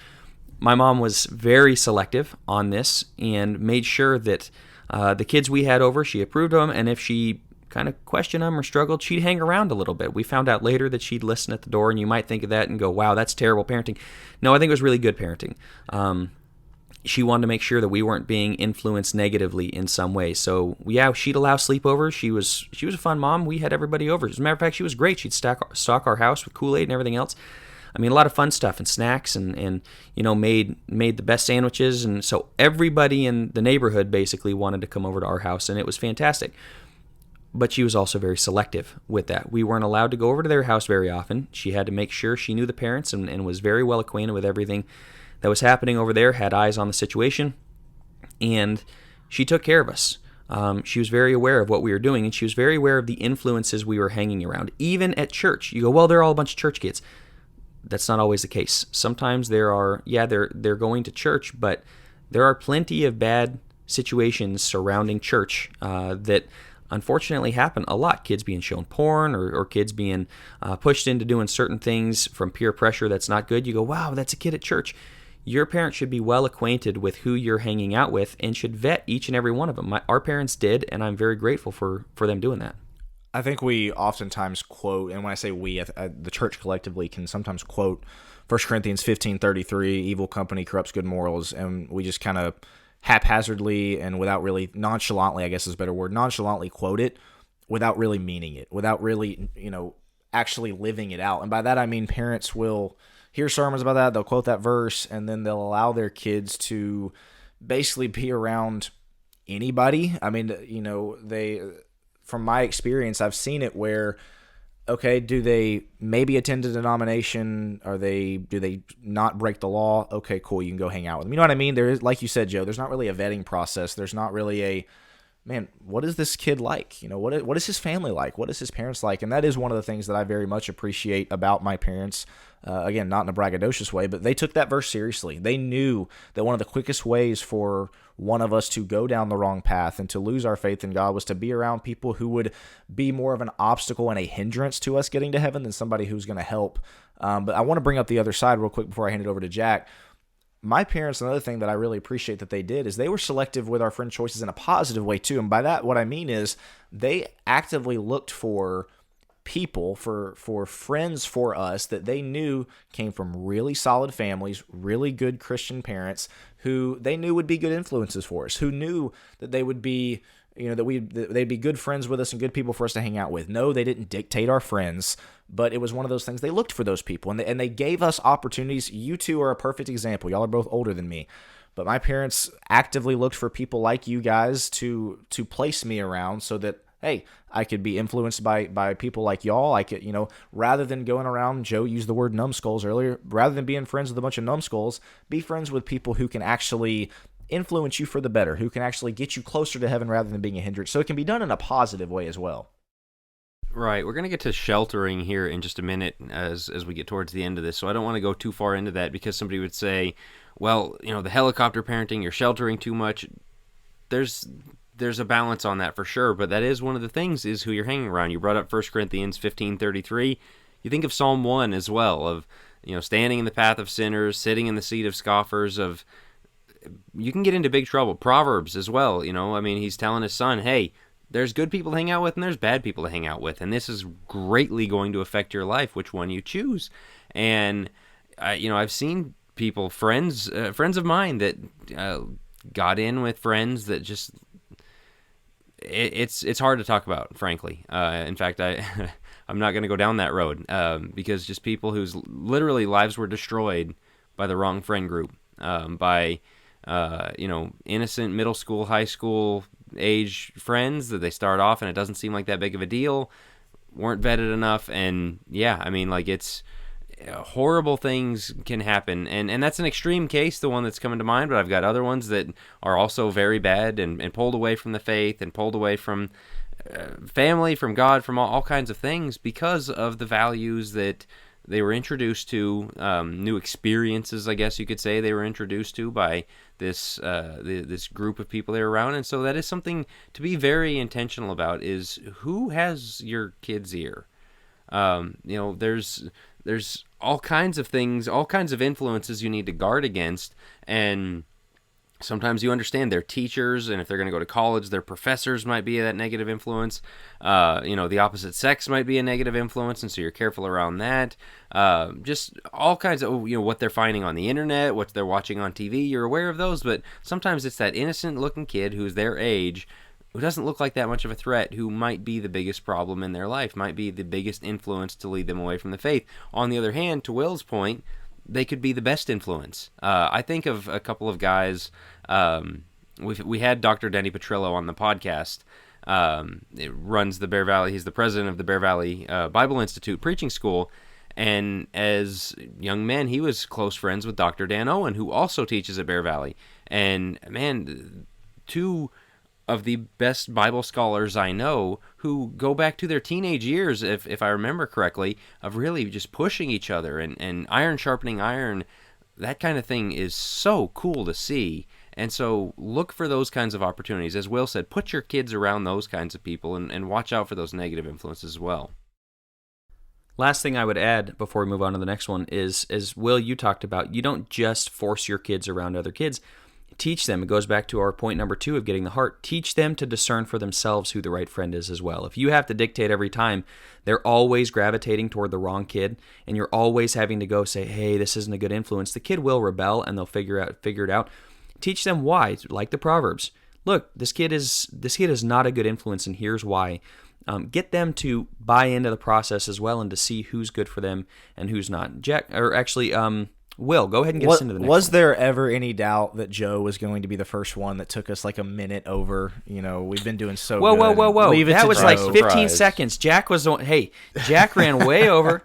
My mom was very selective on this and made sure that the kids we had over, she approved of them, and if she kind of questioned them or struggled, she'd hang around a little bit. We found out later that she'd listen at the door, and you might think of that and go, wow, that's terrible parenting. No, I think it was really good parenting. She wanted to make sure that we weren't being influenced negatively in some way. So yeah, she'd allow sleepovers. She was a fun mom. We had everybody over. As a matter of fact, she was great. She'd stock our house with Kool-Aid and everything else. I mean, a lot of fun stuff and snacks, and made the best sandwiches. And so everybody in the neighborhood basically wanted to come over to our house, and it was fantastic. But she was also very selective with that. We weren't allowed to go over to their house very often. She had to make sure she knew the parents and was very well acquainted with everything that was happening over there, had eyes on the situation, and she took care of us. She was very aware of what we were doing, and she was very aware of the influences we were hanging around. Even at church, you go, well, they're all a bunch of church kids. That's not always the case. Sometimes they're going to church, but there are plenty of bad situations surrounding church that unfortunately happen a lot. Kids being shown porn, or kids being pushed into doing certain things from peer pressure that's not good. You go, wow, that's a kid at church. Your parents should be well acquainted with who you're hanging out with and should vet each and every one of them. Our parents did, and I'm very grateful for them doing that. I think we oftentimes quote, and when I say we, the church collectively can sometimes quote 1 Corinthians 15:33, evil company corrupts good morals, and we just kind of haphazardly and without really, nonchalantly, I guess is a better word, nonchalantly quote it without really meaning it, without really, actually living it out. And by that I mean parents will hear sermons about that, they'll quote that verse, and then they'll allow their kids to basically be around anybody. I mean, from my experience, I've seen it where, okay, do they maybe attend a denomination? Do they not break the law? Okay, cool, you can go hang out with them. You know what I mean? There is, like you said, Joe, there's not really a vetting process. There's not really man, what is this kid like? What is his family like? What is his parents like? And that is one of the things that I very much appreciate about my parents. Again, not in a braggadocious way, but they took that verse seriously. They knew that one of the quickest ways for one of us to go down the wrong path and to lose our faith in God was to be around people who would be more of an obstacle and a hindrance to us getting to heaven than somebody who's going to help. But I want to bring up the other side real quick before I hand it over to Jack. My parents, another thing that I really appreciate that they did is they were selective with our friend choices in a positive way too. And by that, what I mean is they actively looked for people, for friends for us that they knew came from really solid families, really good Christian parents who they knew would be good influences for us, who knew that they would be, that they'd be good friends with us and good people for us to hang out with. No, they didn't dictate our friends, but it was one of those things. They looked for those people, and they gave us opportunities. You two are a perfect example. Y'all are both older than me, but my parents actively looked for people like you guys to place me around so that, hey, I could be influenced by people like y'all. I could, rather than going around, Joe used the word numbskulls earlier, rather than being friends with a bunch of numbskulls, be friends with people who can actually influence you for the better, who can actually get you closer to heaven rather than being a hindrance. So it can be done in a positive way as well. Right. We're going to get to sheltering here in just a minute as we get towards the end of this. So I don't want to go too far into that because somebody would say, well, the helicopter parenting, you're sheltering too much. There's a balance on that for sure, but that is one of the things is who you're hanging around. You brought up 1 Corinthians 15:33. You think of Psalm 1 as well, of standing in the path of sinners, sitting in the seat of scoffers, of you can get into big trouble. Proverbs as well, he's telling his son, hey, there's good people to hang out with and there's bad people to hang out with, and this is greatly going to affect your life, which one you choose. And I've seen people, friends of mine that got in with friends that just it's hard to talk about, frankly. In fact, I'm not going to go down that road because just people whose literally lives were destroyed by the wrong friend group, by innocent middle school, high school age friends that they start off and it doesn't seem like that big of a deal, weren't vetted enough, and it's horrible things can happen, and that's an extreme case, the one that's coming to mind, but I've got other ones that are also very bad and pulled away from the faith and pulled away from family, from God, from all kinds of things because of the values that they were introduced to, new experiences, I guess you could say, they were introduced to by this this group of people they were around. And so that is something to be very intentional about, is who has your kid's ear. There's all kinds of things, all kinds of influences you need to guard against, and sometimes you understand their teachers, and if they're going to go to college, their professors might be that negative influence. The opposite sex might be a negative influence, and so you're careful around that. Just all kinds of, what they're finding on the internet, what they're watching on TV, you're aware of those, but sometimes it's that innocent-looking kid who's their age, who doesn't look like that much of a threat, who might be the biggest problem in their life, might be the biggest influence to lead them away from the faith. On the other hand, to Will's point, they could be the best influence. I think of a couple of guys. We had Dr. Denny Petrillo on the podcast. It runs the Bear Valley. He's the president of the Bear Valley Bible Institute Preaching School. And as young men, he was close friends with Dr. Dan Owen, who also teaches at Bear Valley. And man, two of the best Bible scholars I know who go back to their teenage years, if I remember correctly, of really just pushing each other and iron sharpening iron. That kind of thing is so cool to see. And so look for those kinds of opportunities. As Will said, put your kids around those kinds of people and watch out for those negative influences as well. Last thing I would add before we move on to the next one is, as Will, you talked about, you don't just force your kids around other kids. Teach them. It goes back to our point number 2 of getting the heart. Teach them to discern for themselves who the right friend is as well. If you have to dictate every time, they're always gravitating toward the wrong kid, and you're always having to go say, hey, this isn't a good influence. The kid will rebel, and they'll figure it out. Teach them why, like the Proverbs. Look, this kid is not a good influence, and here's why. Get them to buy into the process as well and to see who's good for them and who's not. Will, go ahead and get us into the next one. Was there ever any doubt that Joe was going to be the first one that took us like a minute over? We've been doing so good. Whoa. That was like 15 Surprise. seconds. Jack ran way over.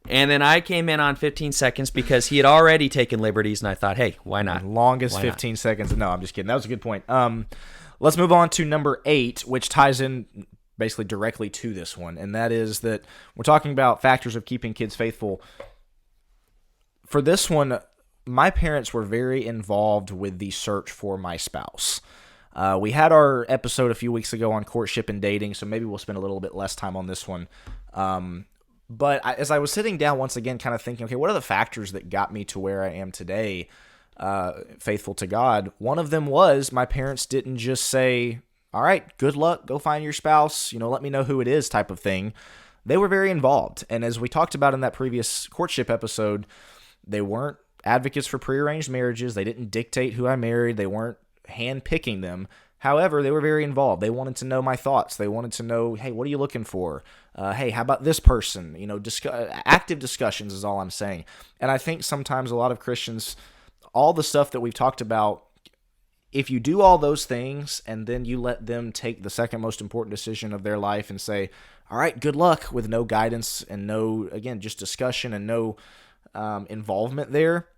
And then I came in on 15 seconds because he had already taken liberties, and I thought, hey, why not? Longest 15 seconds. No, I'm just kidding. That was a good point. let's move on to number 8, which ties in basically directly to this one, and that is that we're talking about factors of keeping kids faithful. For this one, my parents were very involved with the search for my spouse. We had our episode a few weeks ago on courtship and dating, so maybe we'll spend a little bit less time on this one. As I was sitting down once again, kind of thinking, okay, what are the factors that got me to where I am today, faithful to God? One of them was my parents didn't just say, all right, good luck, go find your spouse, let me know who it is type of thing. They were very involved. And as we talked about in that previous courtship episode, they weren't advocates for prearranged marriages. They didn't dictate who I married. They weren't hand-picking them. However, they were very involved. They wanted to know my thoughts. They wanted to know, hey, what are you looking for? Hey, how about this person? Active discussions is all I'm saying. And I think sometimes a lot of Christians, all the stuff that we've talked about, if you do all those things and then you let them take the second most important decision of their life and say, all right, good luck, with no guidance and no, again, just discussion and no involvement there,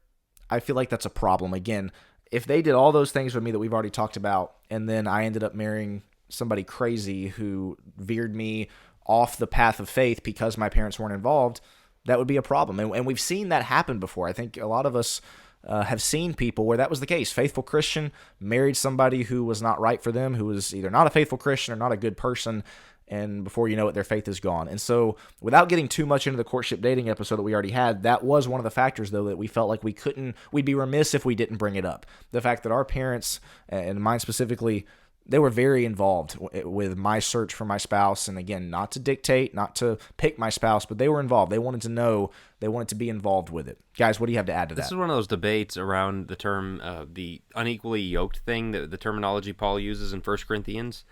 I feel like that's a problem. Again, if they did all those things with me that we've already talked about, and then I ended up marrying somebody crazy who veered me off the path of faith because my parents weren't involved, that would be a problem. And we've seen that happen before. I think a lot of us have seen people where that was the case. Faithful Christian married somebody who was not right for them, who was either not a faithful Christian or not a good person, and before you know it, their faith is gone. And so, without getting too much into the courtship dating episode that we already had, that was one of the factors, though, that we felt like we'd be remiss if we didn't bring it up. The fact that our parents, and mine specifically, they were very involved with my search for my spouse. And again, not to dictate, not to pick my spouse, but they were involved. They wanted to know, they wanted to be involved with it. Guys, what do you have to add to that? This is one of those debates around the term, the unequally yoked thing, the terminology Paul uses in 1 Corinthians.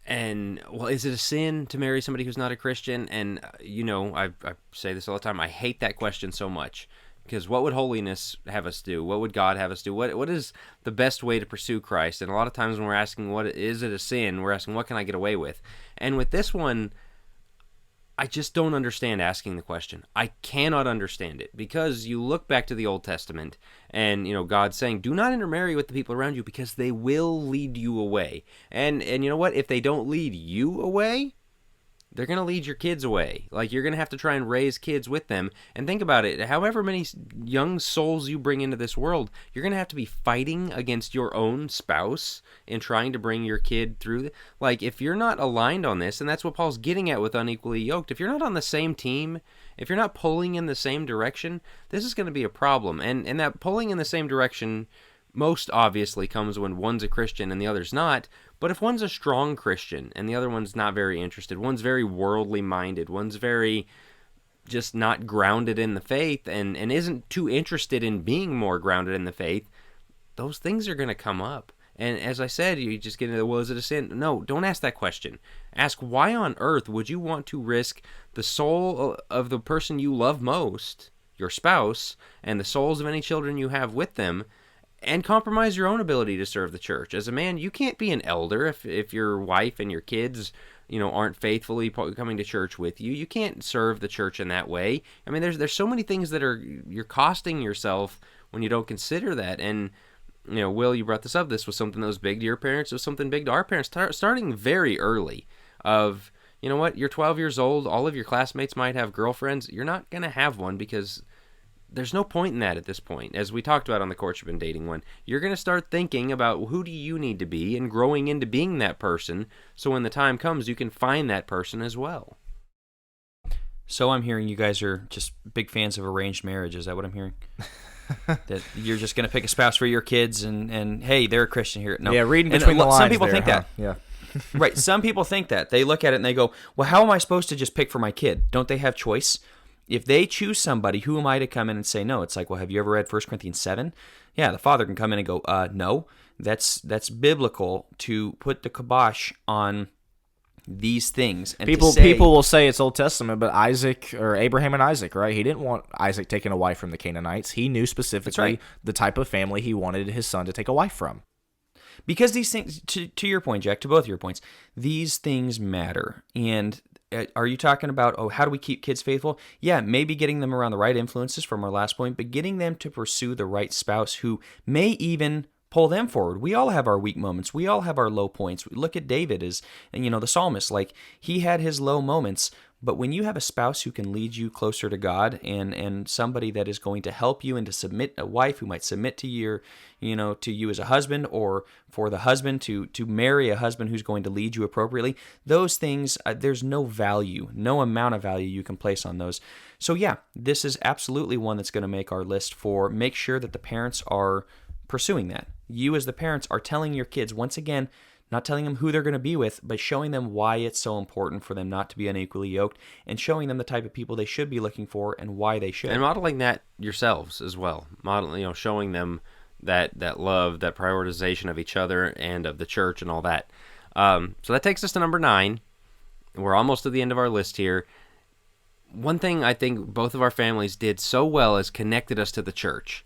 And, well, is it a sin to marry somebody who's not a Christian? And, I say this all the time. I hate that question so much. Because what would holiness have us do? What would God have us do? What is the best way to pursue Christ? And a lot of times when we're asking, what is it a sin? We're asking, what can I get away with? And with this one, I just don't understand asking the question. I cannot understand it, because you look back to the Old Testament and, God saying, do not intermarry with the people around you because they will lead you away. And you know what? If they don't lead you away, they're going to lead your kids away. Like, you're going to have to try and raise kids with them. And think about it. However many young souls you bring into this world, you're going to have to be fighting against your own spouse in trying to bring your kid through. Like, if you're not aligned on this, and that's what Paul's getting at with unequally yoked, if you're not on the same team, if you're not pulling in the same direction, this is going to be a problem. And that pulling in the same direction most obviously comes when one's a Christian and the other's not. But if one's a strong Christian and the other one's not very interested, one's very worldly minded, one's very just not grounded in the faith and isn't too interested in being more grounded in the faith, those things are going to come up. And as I said, you just get into, well, is it a sin? No, don't ask that question. Ask, why on earth would you want to risk the soul of the person you love most, your spouse, and the souls of any children you have with them, and compromise your own ability to serve the church? As a man, you can't be an elder if your wife and your kids, aren't faithfully coming to church with you. You can't serve the church in that way. I mean, there's so many things that you're costing yourself when you don't consider that. And, Will, you brought this up. This was something that was big to your parents. It was something big to our parents, starting very early of, you know what, you're 12 years old. All of your classmates might have girlfriends. You're not going to have one because there's no point in that at this point. As we talked about on the courtship and dating one, you're going to start thinking about who do you need to be and growing into being that person, so when the time comes, you can find that person as well. So I'm hearing you guys are just big fans of arranged marriage. Is that what I'm hearing? That you're just going to pick a spouse for your kids and hey, they're a Christian here. No. Yeah, reading between the lines. Some people there, think that. Yeah. Right. Some people think that. They look at it and they go, well, how am I supposed to just pick for my kid? Don't they have choice? If they choose somebody, who am I to come in and say no? It's like, well, have you ever read 1 Corinthians 7? Yeah, the father can come in and go, no. That's biblical to put the kibosh on these things. And people will say it's Old Testament, but Isaac, or Abraham and Isaac, right? He didn't want Isaac taking a wife from the Canaanites. He knew specifically the type of family he wanted his son to take a wife from. Because these things, to your point, Jack, to both your points, these things matter. And are you talking about, how do we keep kids faithful? Yeah, maybe getting them around the right influences from our last point, but getting them to pursue the right spouse who may even pull them forward. We all have our weak moments. We all have our low points. Look at David as, the psalmist, like he had his low moments. But when you have a spouse who can lead you closer to God, and somebody that is going to help you, and to submit, a wife who might submit to to you as a husband, or for the husband to marry a husband who's going to lead you appropriately, those things, there's no value, no amount of value you can place on those. So yeah, this is absolutely one that's going to make our list for make sure that the parents are pursuing that. You as the parents are telling your kids, once again, not telling them who they're going to be with, but showing them why it's so important for them not to be unequally yoked, and showing them the type of people they should be looking for and why they should. And modeling that yourselves as well. Showing them that love, that prioritization of each other and of the church and all that. So that takes us to number 9. We're almost to the end of our list here. One thing I think both of our families did so well is connected us to the church.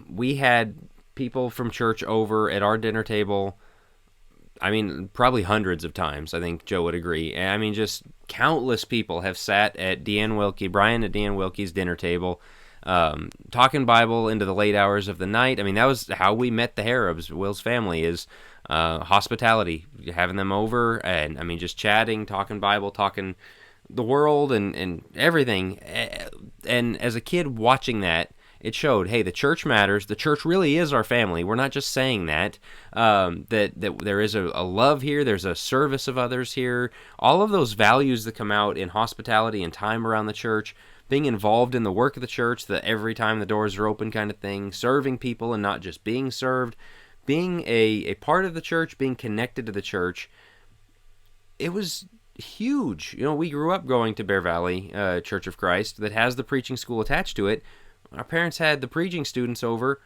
We had people from church over at our dinner table. I mean, probably hundreds of times, I think Joe would agree. I mean, just countless people have sat at Brian at Deanne Wilkie's dinner table, talking Bible into the late hours of the night. I mean, that was how we met the Harrobs, Will's family, is hospitality, having them over, and I mean, just chatting, talking Bible, talking the world and everything. And as a kid watching that, it showed, hey, the church matters. The church really is our family. We're not just saying that. That there is a love here. There's a service of others here. All of those values that come out in hospitality and time around the church, being involved in the work of the church, the every time the doors are open kind of thing, serving people and not just being served, being a part of the church, being connected to the church. It was huge. We grew up going to Bear Valley Church of Christ that has the preaching school attached to it. Our parents had the preaching students over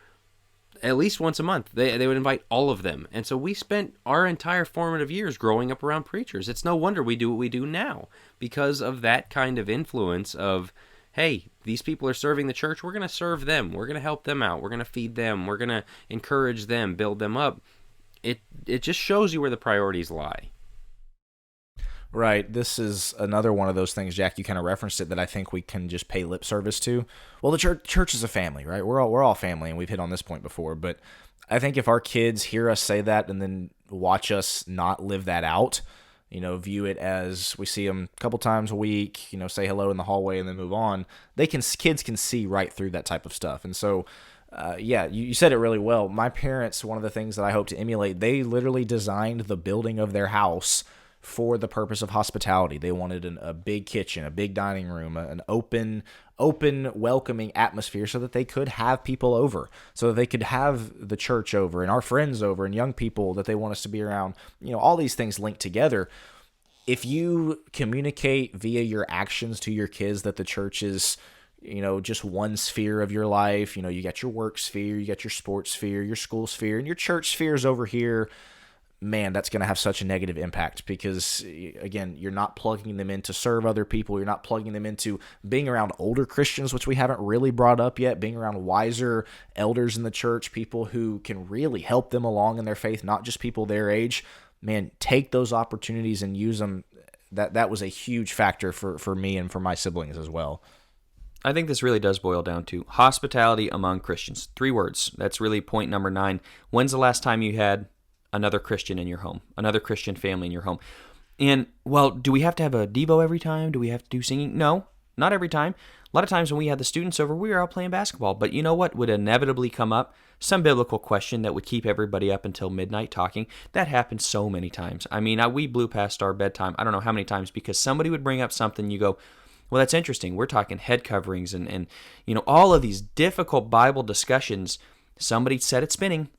at least once a month. They would invite all of them. And so we spent our entire formative years growing up around preachers. It's no wonder we do what we do now, because of that kind of influence of, hey, these people are serving the church. We're going to serve them. We're going to help them out. We're going to feed them. We're going to encourage them, build them up. It just shows you where the priorities lie. Right. This is another one of those things, Jack, you kind of referenced it, that I think we can just pay lip service to. Well, the church is a family, right? We're all family, and we've hit on this point before. But I think if our kids hear us say that and then watch us not live that out, view it as we see them a couple times a week, say hello in the hallway and then move on, kids can see right through that type of stuff. And so, you said it really well. My parents, one of the things that I hope to emulate, they literally designed the building of their house for the purpose of hospitality. They wanted a big kitchen, a big dining room, an open, welcoming atmosphere so that they could have people over, so that they could have the church over and our friends over and young people that they want us to be around. All these things linked together. If you communicate via your actions to your kids that the church is, just one sphere of your life, you got your work sphere, you got your sports sphere, your school sphere, and your church sphere is over here, man, that's going to have such a negative impact, because, again, you're not plugging them in to serve other people. You're not plugging them into being around older Christians, which we haven't really brought up yet, being around wiser elders in the church, people who can really help them along in their faith, not just people their age. Man, take those opportunities and use them. That was a huge factor for me and for my siblings as well. I think this really does boil down to hospitality among Christians. 3 words. That's really point number 9. When's the last time you had another Christian in your home, another Christian family in your home? And, well, do we have to have a Devo every time? Do we have to do singing? No, not every time. A lot of times when we had the students over, we were out playing basketball. But you know what would inevitably come up? Some biblical question that would keep everybody up until midnight talking. That happened so many times. I mean, we blew past our bedtime, I don't know how many times, because somebody would bring up something, you go, well, that's interesting. We're talking head coverings and all of these difficult Bible discussions. Somebody set it spinning,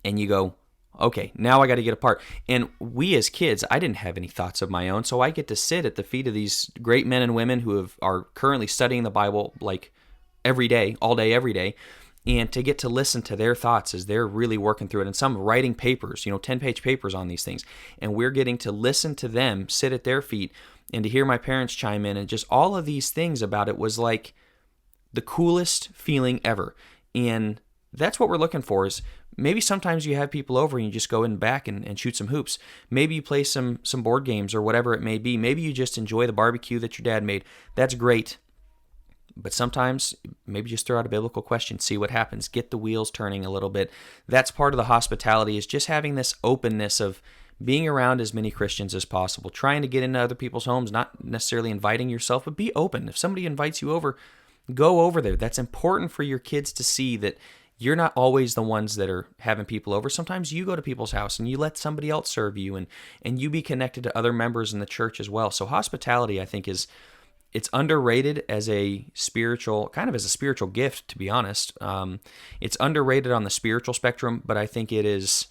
and you go, okay, now I got to get apart. And we as kids, I didn't have any thoughts of my own, so I get to sit at the feet of these great men and women who are currently studying the Bible like every day, all day, every day, and to get to listen to their thoughts as they're really working through it. And some writing papers, 10-page papers on these things. And we're getting to listen to them, sit at their feet, and to hear my parents chime in, and just all of these things about it was like the coolest feeling ever. And that's what we're looking for, is maybe sometimes you have people over and you just go in back and shoot some hoops. Maybe you play some board games or whatever it may be. Maybe you just enjoy the barbecue that your dad made. That's great. But sometimes maybe just throw out a biblical question, see what happens, get the wheels turning a little bit. That's part of the hospitality, is just having this openness of being around as many Christians as possible, trying to get into other people's homes, not necessarily inviting yourself, but be open. If somebody invites you over, go over there. That's important for your kids to see that you're not always the ones that are having people over. Sometimes you go to people's house and you let somebody else serve you, and you be connected to other members in the church as well. So hospitality, I think, it's underrated as a spiritual, kind of as a spiritual gift, to be honest. It's underrated on the spiritual spectrum, but I think it is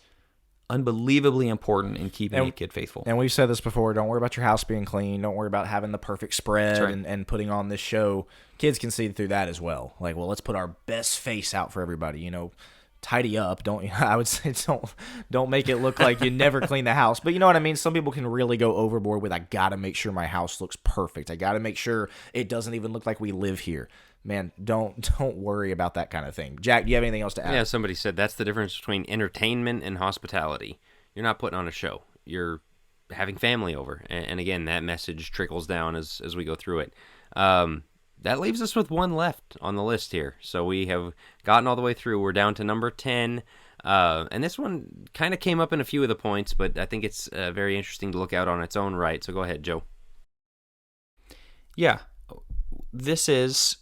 unbelievably important in keeping a kid faithful. And we've said this before, don't worry about your house being clean. Don't worry about having the perfect spread right. and putting on this show. Kids can see through that as well. Like, well, let's put our best face out for everybody, tidy up. I would say don't make it look like you never clean the house. But you know what I mean? Some people can really go overboard with, I got to make sure my house looks perfect. I got to make sure it doesn't even look like we live here. Man, don't worry about that kind of thing. Jack, do you have anything else to add? Yeah, somebody said that's the difference between entertainment and hospitality. You're not putting on a show. You're having family over. And again, that message trickles down as we go through it. That leaves us with one left on the list here. So we have gotten all the way through. We're down to number 10. And this one kind of came up in a few of the points, but I think it's very interesting to look out on its own right. So go ahead, Joe. Yeah. This is,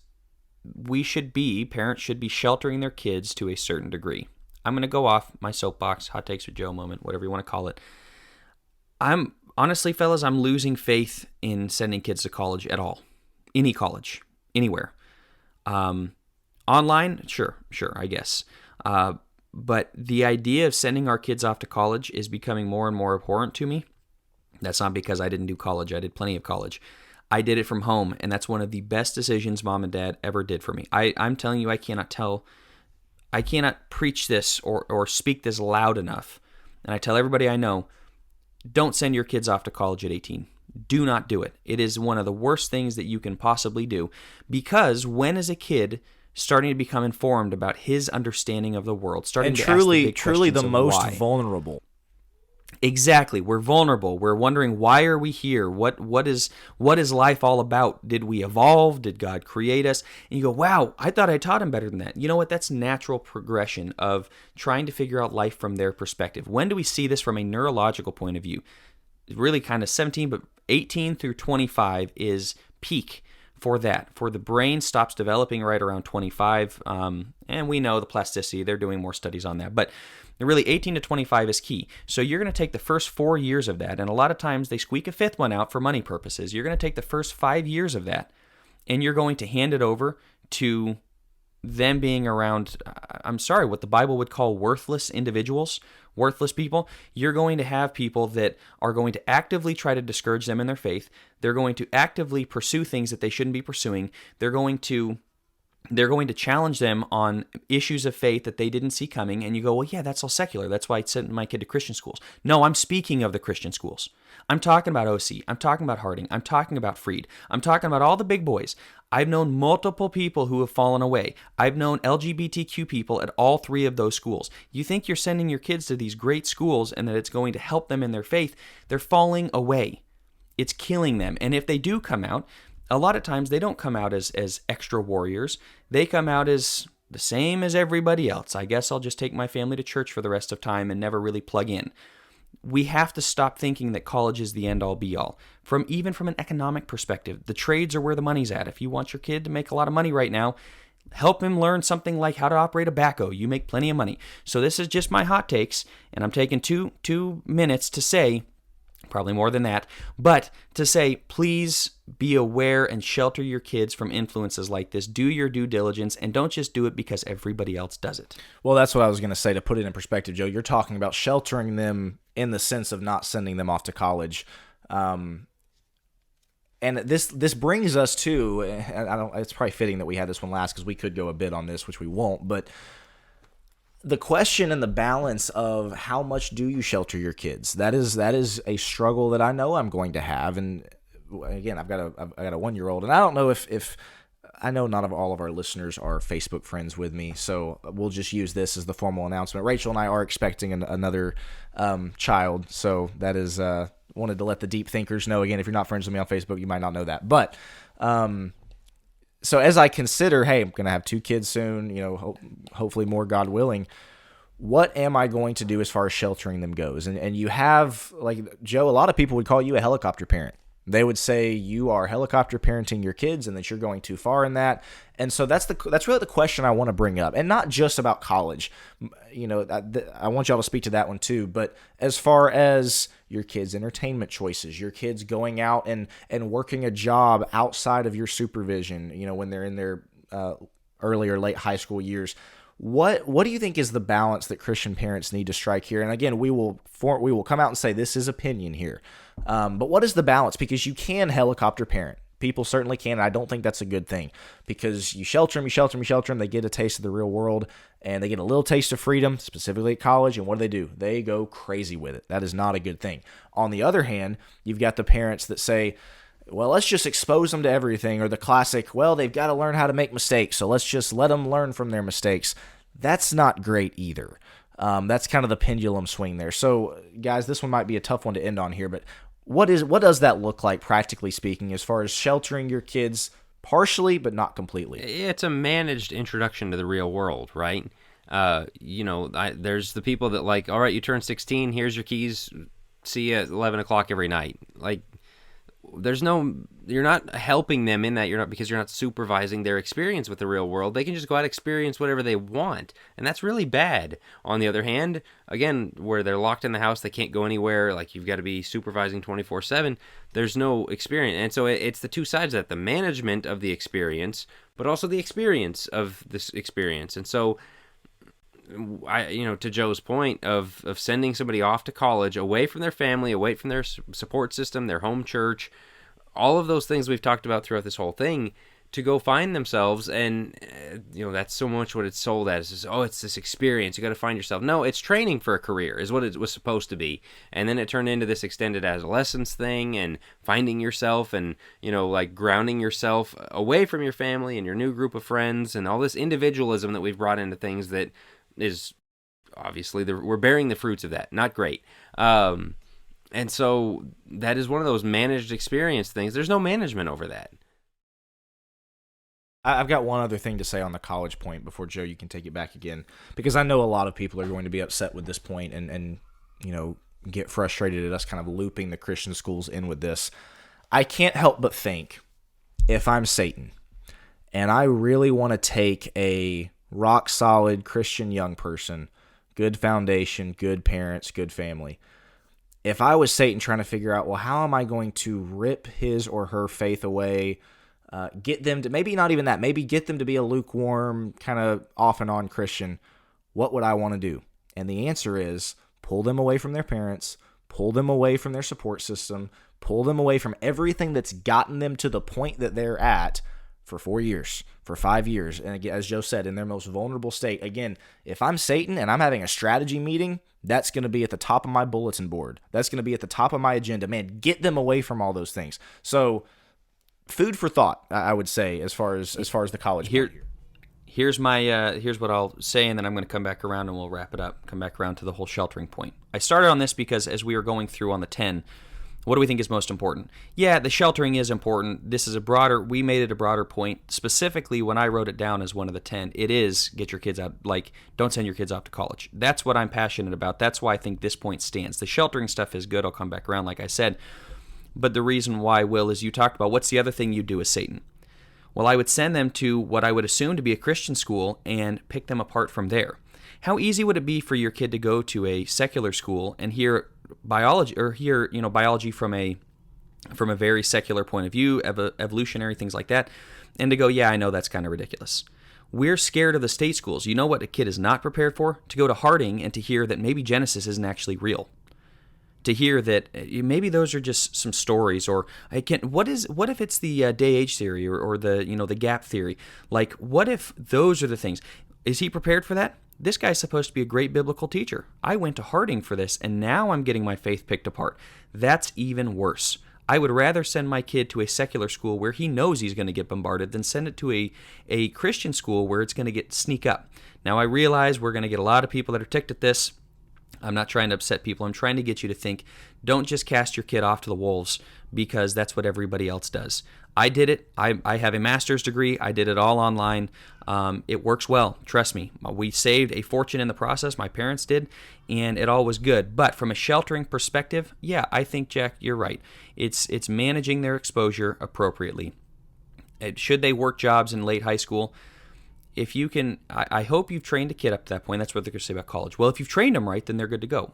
parents should be sheltering their kids to a certain degree. I'm going to go off my soapbox, hot takes with Joe moment, whatever you want to call it. Honestly, fellas, I'm losing faith in sending kids to college at all. Any college, anywhere. Online, sure, I guess. But the idea of sending our kids off to college is becoming more and more abhorrent to me. That's not because I didn't do college. I did plenty of college. I did it from home, and that's one of the best decisions Mom and Dad ever did for me. I'm telling you, I cannot preach this or speak this loud enough. And I tell everybody I know, don't send your kids off to college at 18. Do not do it. It is one of the worst things that you can possibly do, because when is a kid starting to become informed about his understanding of the world, starting to ask the big truly the questions of most why. vulnerable. Exactly. We're vulnerable. We're wondering, why are we here? What is life all about? Did we evolve? Did God create us? And you go, wow, I thought I taught him better than that. You know what? That's natural progression of trying to figure out life from their perspective. When do we see this from a neurological point of view? Really kind of 17, but 18 through 25 is peak for that. For the brain stops developing right around 25. And we know the plasticity, they're doing more studies on that. But really 18 to 25 is key. So you're going to take the first 4 years of that, and a lot of times they squeak a fifth one out for money purposes. You're going to take the first 5 years of that, and you're going to hand it over to them being around, what the Bible would call worthless individuals, worthless people. You're going to have people that are going to actively try to discourage them in their faith. They're going to actively pursue things that they shouldn't be pursuing. They're going to challenge them on issues of faith that they didn't see coming. And you go, well, yeah, that's all secular. That's why I sent my kid to Christian schools. No, I'm speaking of the Christian schools. I'm talking about OC. I'm talking about Harding. I'm talking about Freed. I'm talking about all the big boys. I've known multiple people who have fallen away. I've known LGBTQ people at all 3 of those schools. You think you're sending your kids to these great schools and that it's going to help them in their faith. They're falling away. It's killing them. And if they do come out, a lot of times they don't come out as extra warriors. They come out as the same as everybody else. I guess I'll just take my family to church for the rest of time and never really plug in. We have to stop thinking that college is the end-all be-all. Even from an economic perspective, the trades are where the money's at. If you want your kid to make a lot of money right now, help him learn something like how to operate a backhoe. You make plenty of money. So this is just my hot takes, and I'm taking two minutes to say, probably more than that, but to say, please be aware and shelter your kids from influences like this. Do your due diligence, and don't just do it because everybody else does it. Well, that's what I was going to say. To put it in perspective, Joe, you're talking about sheltering them in the sense of not sending them off to college. And this brings us to, it's probably fitting that we had this one last because we could go a bit on this, which we won't, but the question and the balance of how much do you shelter your kids? That is a struggle that I know I'm going to have. And again, I've got a 1-year-old, and I don't know if I know not all of our listeners are Facebook friends with me, so we'll just use this as the formal announcement. Rachel and I are expecting another child, so that is wanted to let the deep thinkers know. Again, if you're not friends with me on Facebook, you might not know that, but So as I consider, hey, I'm going to have 2 kids soon, hopefully more, God willing. What am I going to do as far as sheltering them goes? And you have, like Joe, a lot of people would call you a helicopter parent. They would say you are helicopter parenting your kids and that you're going too far in that. And so that's really the question I want to bring up. And not just about college. I want y'all to speak to that one too. But as far as your kids' entertainment choices, your kids going out and working a job outside of your supervision, when they're in their early or late high school years, what do you think is the balance that Christian parents need to strike here? And again, we will come out and say this is opinion here. But what is the balance? Because you can helicopter parent. People certainly can, and I don't think that's a good thing because you shelter them, they get a taste of the real world, and they get a little taste of freedom, specifically at college, and what do? They go crazy with it. That is not a good thing. On the other hand, you've got the parents that say, well, let's just expose them to everything, or the classic, well, they've got to learn how to make mistakes, so let's just let them learn from their mistakes. That's not great either. That's kind of the pendulum swing there. So, guys, this one might be a tough one to end on here, but what does that look like, practically speaking, as far as sheltering your kids partially but not completely? It's a managed introduction to the real world, right? There's the people that like, all right, you turn 16, here's your keys, see you at 11 o'clock every night. Like, you're not helping them in that, because you're not supervising their experience with the real world. They can just go out and experience whatever they want, and that's really bad. On the other hand, again, where they're locked in the house, they can't go anywhere, like you've got to be supervising 24/7, there's no experience. And so it's the two sides of that, the management of the experience, but also the experience of this experience. And so to Joe's point of sending somebody off to college, away from their family, away from their support system, their home church, all of those things we've talked about throughout this whole thing, to go find themselves. And that's so much what it's sold as is, it's this experience, you got to find yourself. No, it's training for a career is what it was supposed to be. And then it turned into this extended adolescence thing and finding yourself and like grounding yourself away from your family and your new group of friends, and all this individualism that we've brought into things that is obviously we're bearing the fruits of that. Not great. And so that is one of those managed experience things. There's no management over that. I've got one other thing to say on the college point before, Joe, you can take it back again, because I know a lot of people are going to be upset with this point and get frustrated at us kind of looping the Christian schools in with this. I can't help but think, if I'm Satan and I really want to take a rock solid Christian young person, good foundation, good parents, good family. If I was Satan trying to figure out, well, how am I going to rip his or her faith away, get them to, maybe not even that, maybe get them to be a lukewarm, kind of off and on Christian, what would I want to do? And the answer is pull them away from their parents, pull them away from their support system, pull them away from everything that's gotten them to the point that they're at, for 4 years, for 5 years. And again, as Joe said, in their most vulnerable state. Again, if I'm Satan and I'm having a strategy meeting, that's going to be at the top of my bulletin board. That's going to be at the top of my agenda. Man, get them away from all those things. So food for thought, I would say, as far as the college here. Here's what I'll say, and then I'm going to come back around and we'll wrap it up. Come back around to the whole sheltering point. I started on this because as we were going through on the 10, what do we think is most important? Yeah, the sheltering is important. We made it a broader point. Specifically, when I wrote it down as one of the 10, it is get your kids out, don't send your kids off to college. That's what I'm passionate about. That's why I think this point stands. The sheltering stuff is good. I'll come back around, like I said. But the reason why, Will, is you talked about what's the other thing you do as Satan? Well, I would send them to what I would assume to be a Christian school and pick them apart from there. How easy would it be for your kid to go to a secular school and hear biology from a very secular point of view, evolutionary things like that, and to go, yeah, I know that's kind of ridiculous. We're scared of the state schools. You know what a kid is not prepared for? To go to Harding and to hear that maybe Genesis isn't actually real. To hear that maybe those are just some stories, or what if it's the day-age theory or the gap theory? Like, what if those are the things? Is he prepared for that? This guy's supposed to be a great biblical teacher. I went to Harding for this, and now I'm getting my faith picked apart. That's even worse. I would rather send my kid to a secular school where he knows he's going to get bombarded than send it to a Christian school where it's going to sneak up. Now, I realize we're going to get a lot of people that are ticked at this. I'm not trying to upset people. I'm trying to get you to think, don't just cast your kid off to the wolves because that's what everybody else does. I did it. I have a master's degree. I did it all online. It works well. Trust me. We saved a fortune in the process. My parents did, and it all was good. But from a sheltering perspective, yeah, I think, Jack, you're right. It's managing their exposure appropriately. Should they work jobs in late high school? If you can, I hope you've trained a kid up to that point. That's what they're going to say about college. Well, if you've trained them right, then they're good to go.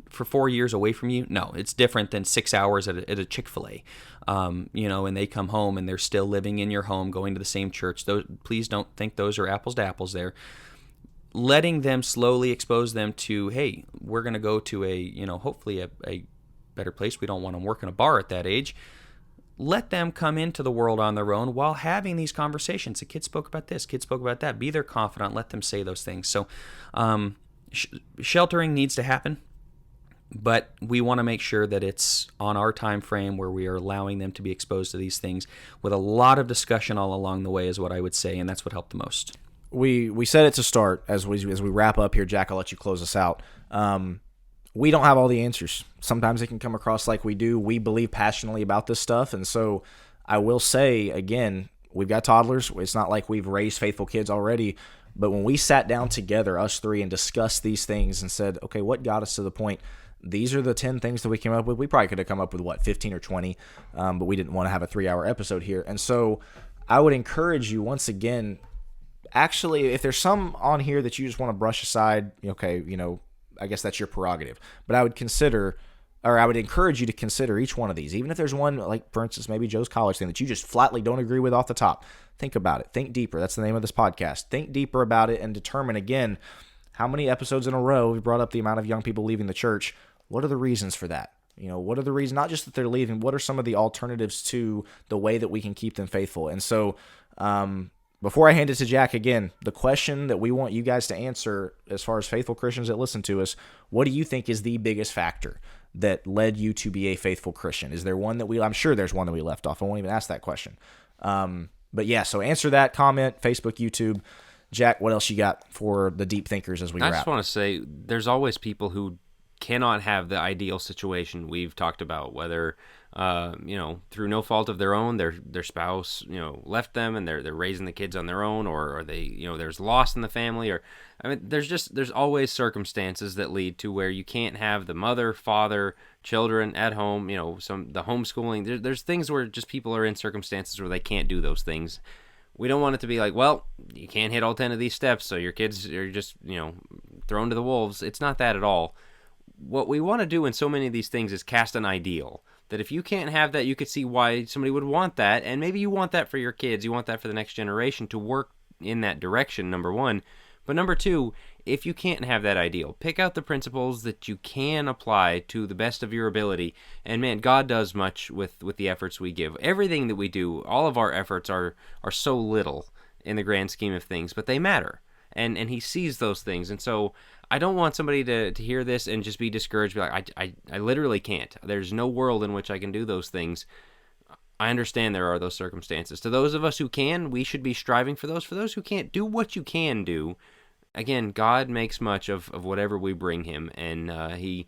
For 4 years away from you, no, it's different than 6 hours at a Chick-fil-A. And they come home and they're still living in your home, going to the same church. Please don't think those are apples to apples there. Letting them slowly expose them to, hey, we're going to go to hopefully a better place. We don't want them working a bar at that age. Let them come into the world on their own while having these conversations. The kid spoke about this, kid spoke about that. Be their confidant. Let them say those things. So sheltering needs to happen, but we want to make sure that it's on our time frame where we are allowing them to be exposed to these things with a lot of discussion all along the way is what I would say, and that's what helped the most. We said it to start. As we wrap up here, Jack, I'll let you close us out. We don't have all the answers. Sometimes it can come across like we do. We believe passionately about this stuff. And so I will say, again, we've got toddlers. It's not like we've raised faithful kids already. But when we sat down together, us three, and discussed these things and said, okay, what got us to the point? These are the 10 things that we came up with. We probably could have come up with, 15 or 20, but we didn't want to have a 3-hour episode here. And so I would encourage you once again, actually, if there's some on here that you just want to brush aside, okay, I guess that's your prerogative. But I would encourage you to consider each one of these. Even if there's one, like, for instance, maybe Joe's college thing that you just flatly don't agree with off the top. Think about it. Think deeper. That's the name of this podcast. Think deeper about it and determine, again, how many episodes in a row we brought up the amount of young people leaving the church. What are the reasons for that? What are the reasons? Not just that they're leaving. What are some of the alternatives to the way that we can keep them faithful? And so, before I hand it to Jack again, the question that we want you guys to answer as far as faithful Christians that listen to us, what do you think is the biggest factor that led you to be a faithful Christian? Is there one that I'm sure there's one that we left off. I won't even ask that question. But yeah, so answer that, comment, Facebook, YouTube. Jack, what else you got for the deep thinkers as we wrap? I just want to say there's always people who cannot have the ideal situation we've talked about, whether through no fault of their own, their spouse left them and they're raising the kids on their own, or they there's loss in the family, or there's always circumstances that lead to where you can't have the mother, father, children at home, the homeschooling. There's things where just people are in circumstances where they can't do those things. We don't want it to be like, well, you can't hit all 10 of these steps, so your kids are just thrown to the wolves. It's not that at all. What we want to do in so many of these things is cast an ideal. That if you can't have that, you could see why somebody would want that. And maybe you want that for your kids. You want that for the next generation to work in that direction, number one. But number two, if you can't have that ideal, pick out the principles that you can apply to the best of your ability. And man, God does much with the efforts we give. Everything that we do, all of our efforts are so little in the grand scheme of things, but they matter. And he sees those things. And so I don't want somebody to hear this and just be discouraged, be like, I literally can't. There's no world in which I can do those things. I understand there are those circumstances. To those of us who can, we should be striving for those. For those who can't, do what you can do. Again, God makes much of whatever we bring him, and he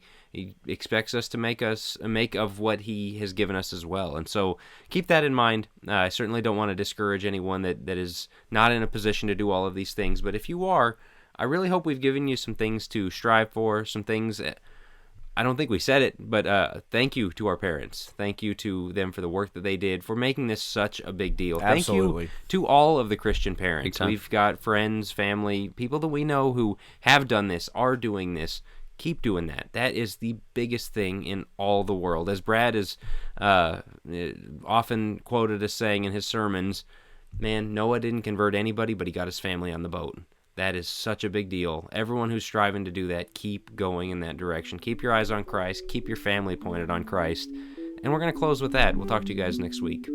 expects us to make of what he has given us as well. And so keep that in mind. I certainly don't want to discourage anyone that is not in a position to do all of these things, but if you are, I really hope we've given you some things to strive for, some things. I don't think we said it, but thank you to our parents. Thank you to them for the work that they did, for making this such a big deal. Absolutely. Thank you to all of the Christian parents. Big time. We've got friends, family, people that we know who have done this, are doing this. Keep doing that. That is the biggest thing in all the world. As Brad is often quoted as saying in his sermons, man, Noah didn't convert anybody, but he got his family on the boat. That is such a big deal. Everyone who's striving to do that, keep going in that direction. Keep your eyes on Christ. Keep your family pointed on Christ. And we're going to close with that. We'll talk to you guys next week.